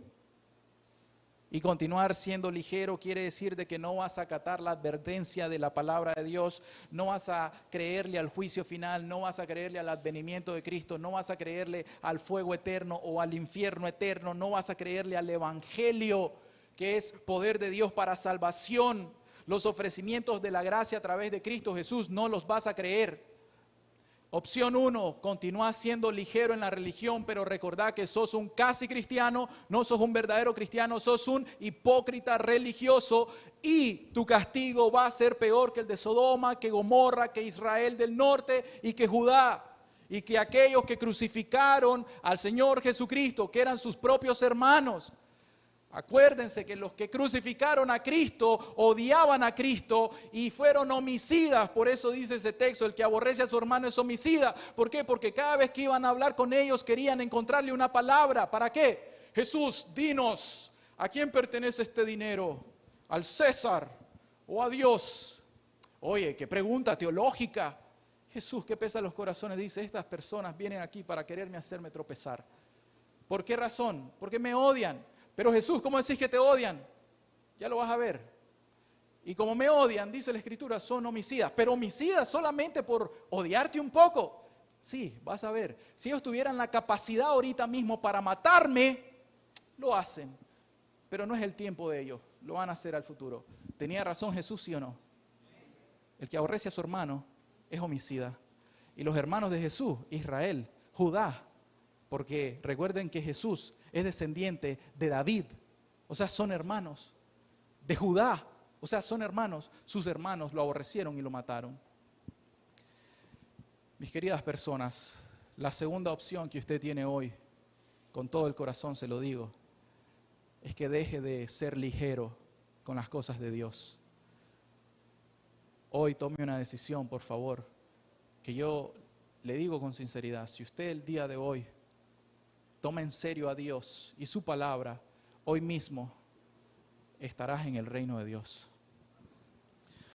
Y continuar siendo ligero quiere decir de que no vas a acatar la advertencia de la palabra de Dios, no vas a creerle al juicio final, no vas a creerle al advenimiento de Cristo, no vas a creerle al fuego eterno o al infierno eterno, no vas a creerle al evangelio, que es poder de Dios para salvación. Los ofrecimientos de la gracia a través de Cristo Jesús no los vas a creer. Opción 1, continúa siendo ligero en la religión, pero recordá que sos un casi cristiano, no sos un verdadero cristiano, sos un hipócrita religioso y tu castigo va a ser peor que el de Sodoma, que Gomorra, que Israel del norte y que Judá. Y que aquellos que crucificaron al Señor Jesucristo, que eran sus propios hermanos. Acuérdense que los que crucificaron a Cristo odiaban a Cristo y fueron homicidas. Por eso dice ese texto, el que aborrece a su hermano es homicida. ¿Por qué? Porque cada vez que iban a hablar con ellos querían encontrarle una palabra. ¿Para qué? Jesús, dinos, ¿a quién pertenece este dinero? ¿Al César o a Dios? Oye, qué pregunta teológica. Jesús, que pesa los corazones, dice, estas personas vienen aquí para quererme hacerme tropezar. ¿Por qué razón? Porque me odian. Pero Jesús, ¿cómo decís que te odian? Ya lo vas a ver. Y como me odian, dice la Escritura, son homicidas. Pero homicidas solamente por odiarte un poco. Sí, vas a ver. Si ellos tuvieran la capacidad ahorita mismo para matarme, lo hacen. Pero no es el tiempo de ellos. Lo van a hacer al futuro. ¿Tenía razón Jesús, sí o no? El que aborrece a su hermano es homicida. Y los hermanos de Jesús, Israel, Judá, porque recuerden que Jesús es descendiente de David, o sea, son hermanos, de Judá, o sea, son hermanos. Sus hermanos lo aborrecieron y lo mataron. Mis queridas personas, la segunda opción que usted tiene hoy, con todo el corazón se lo digo, es que deje de ser ligero con las cosas de Dios. Hoy tome una decisión, por favor, que yo le digo con sinceridad, si usted el día de hoy toma en serio a Dios y su palabra, hoy mismo estarás en el reino de Dios.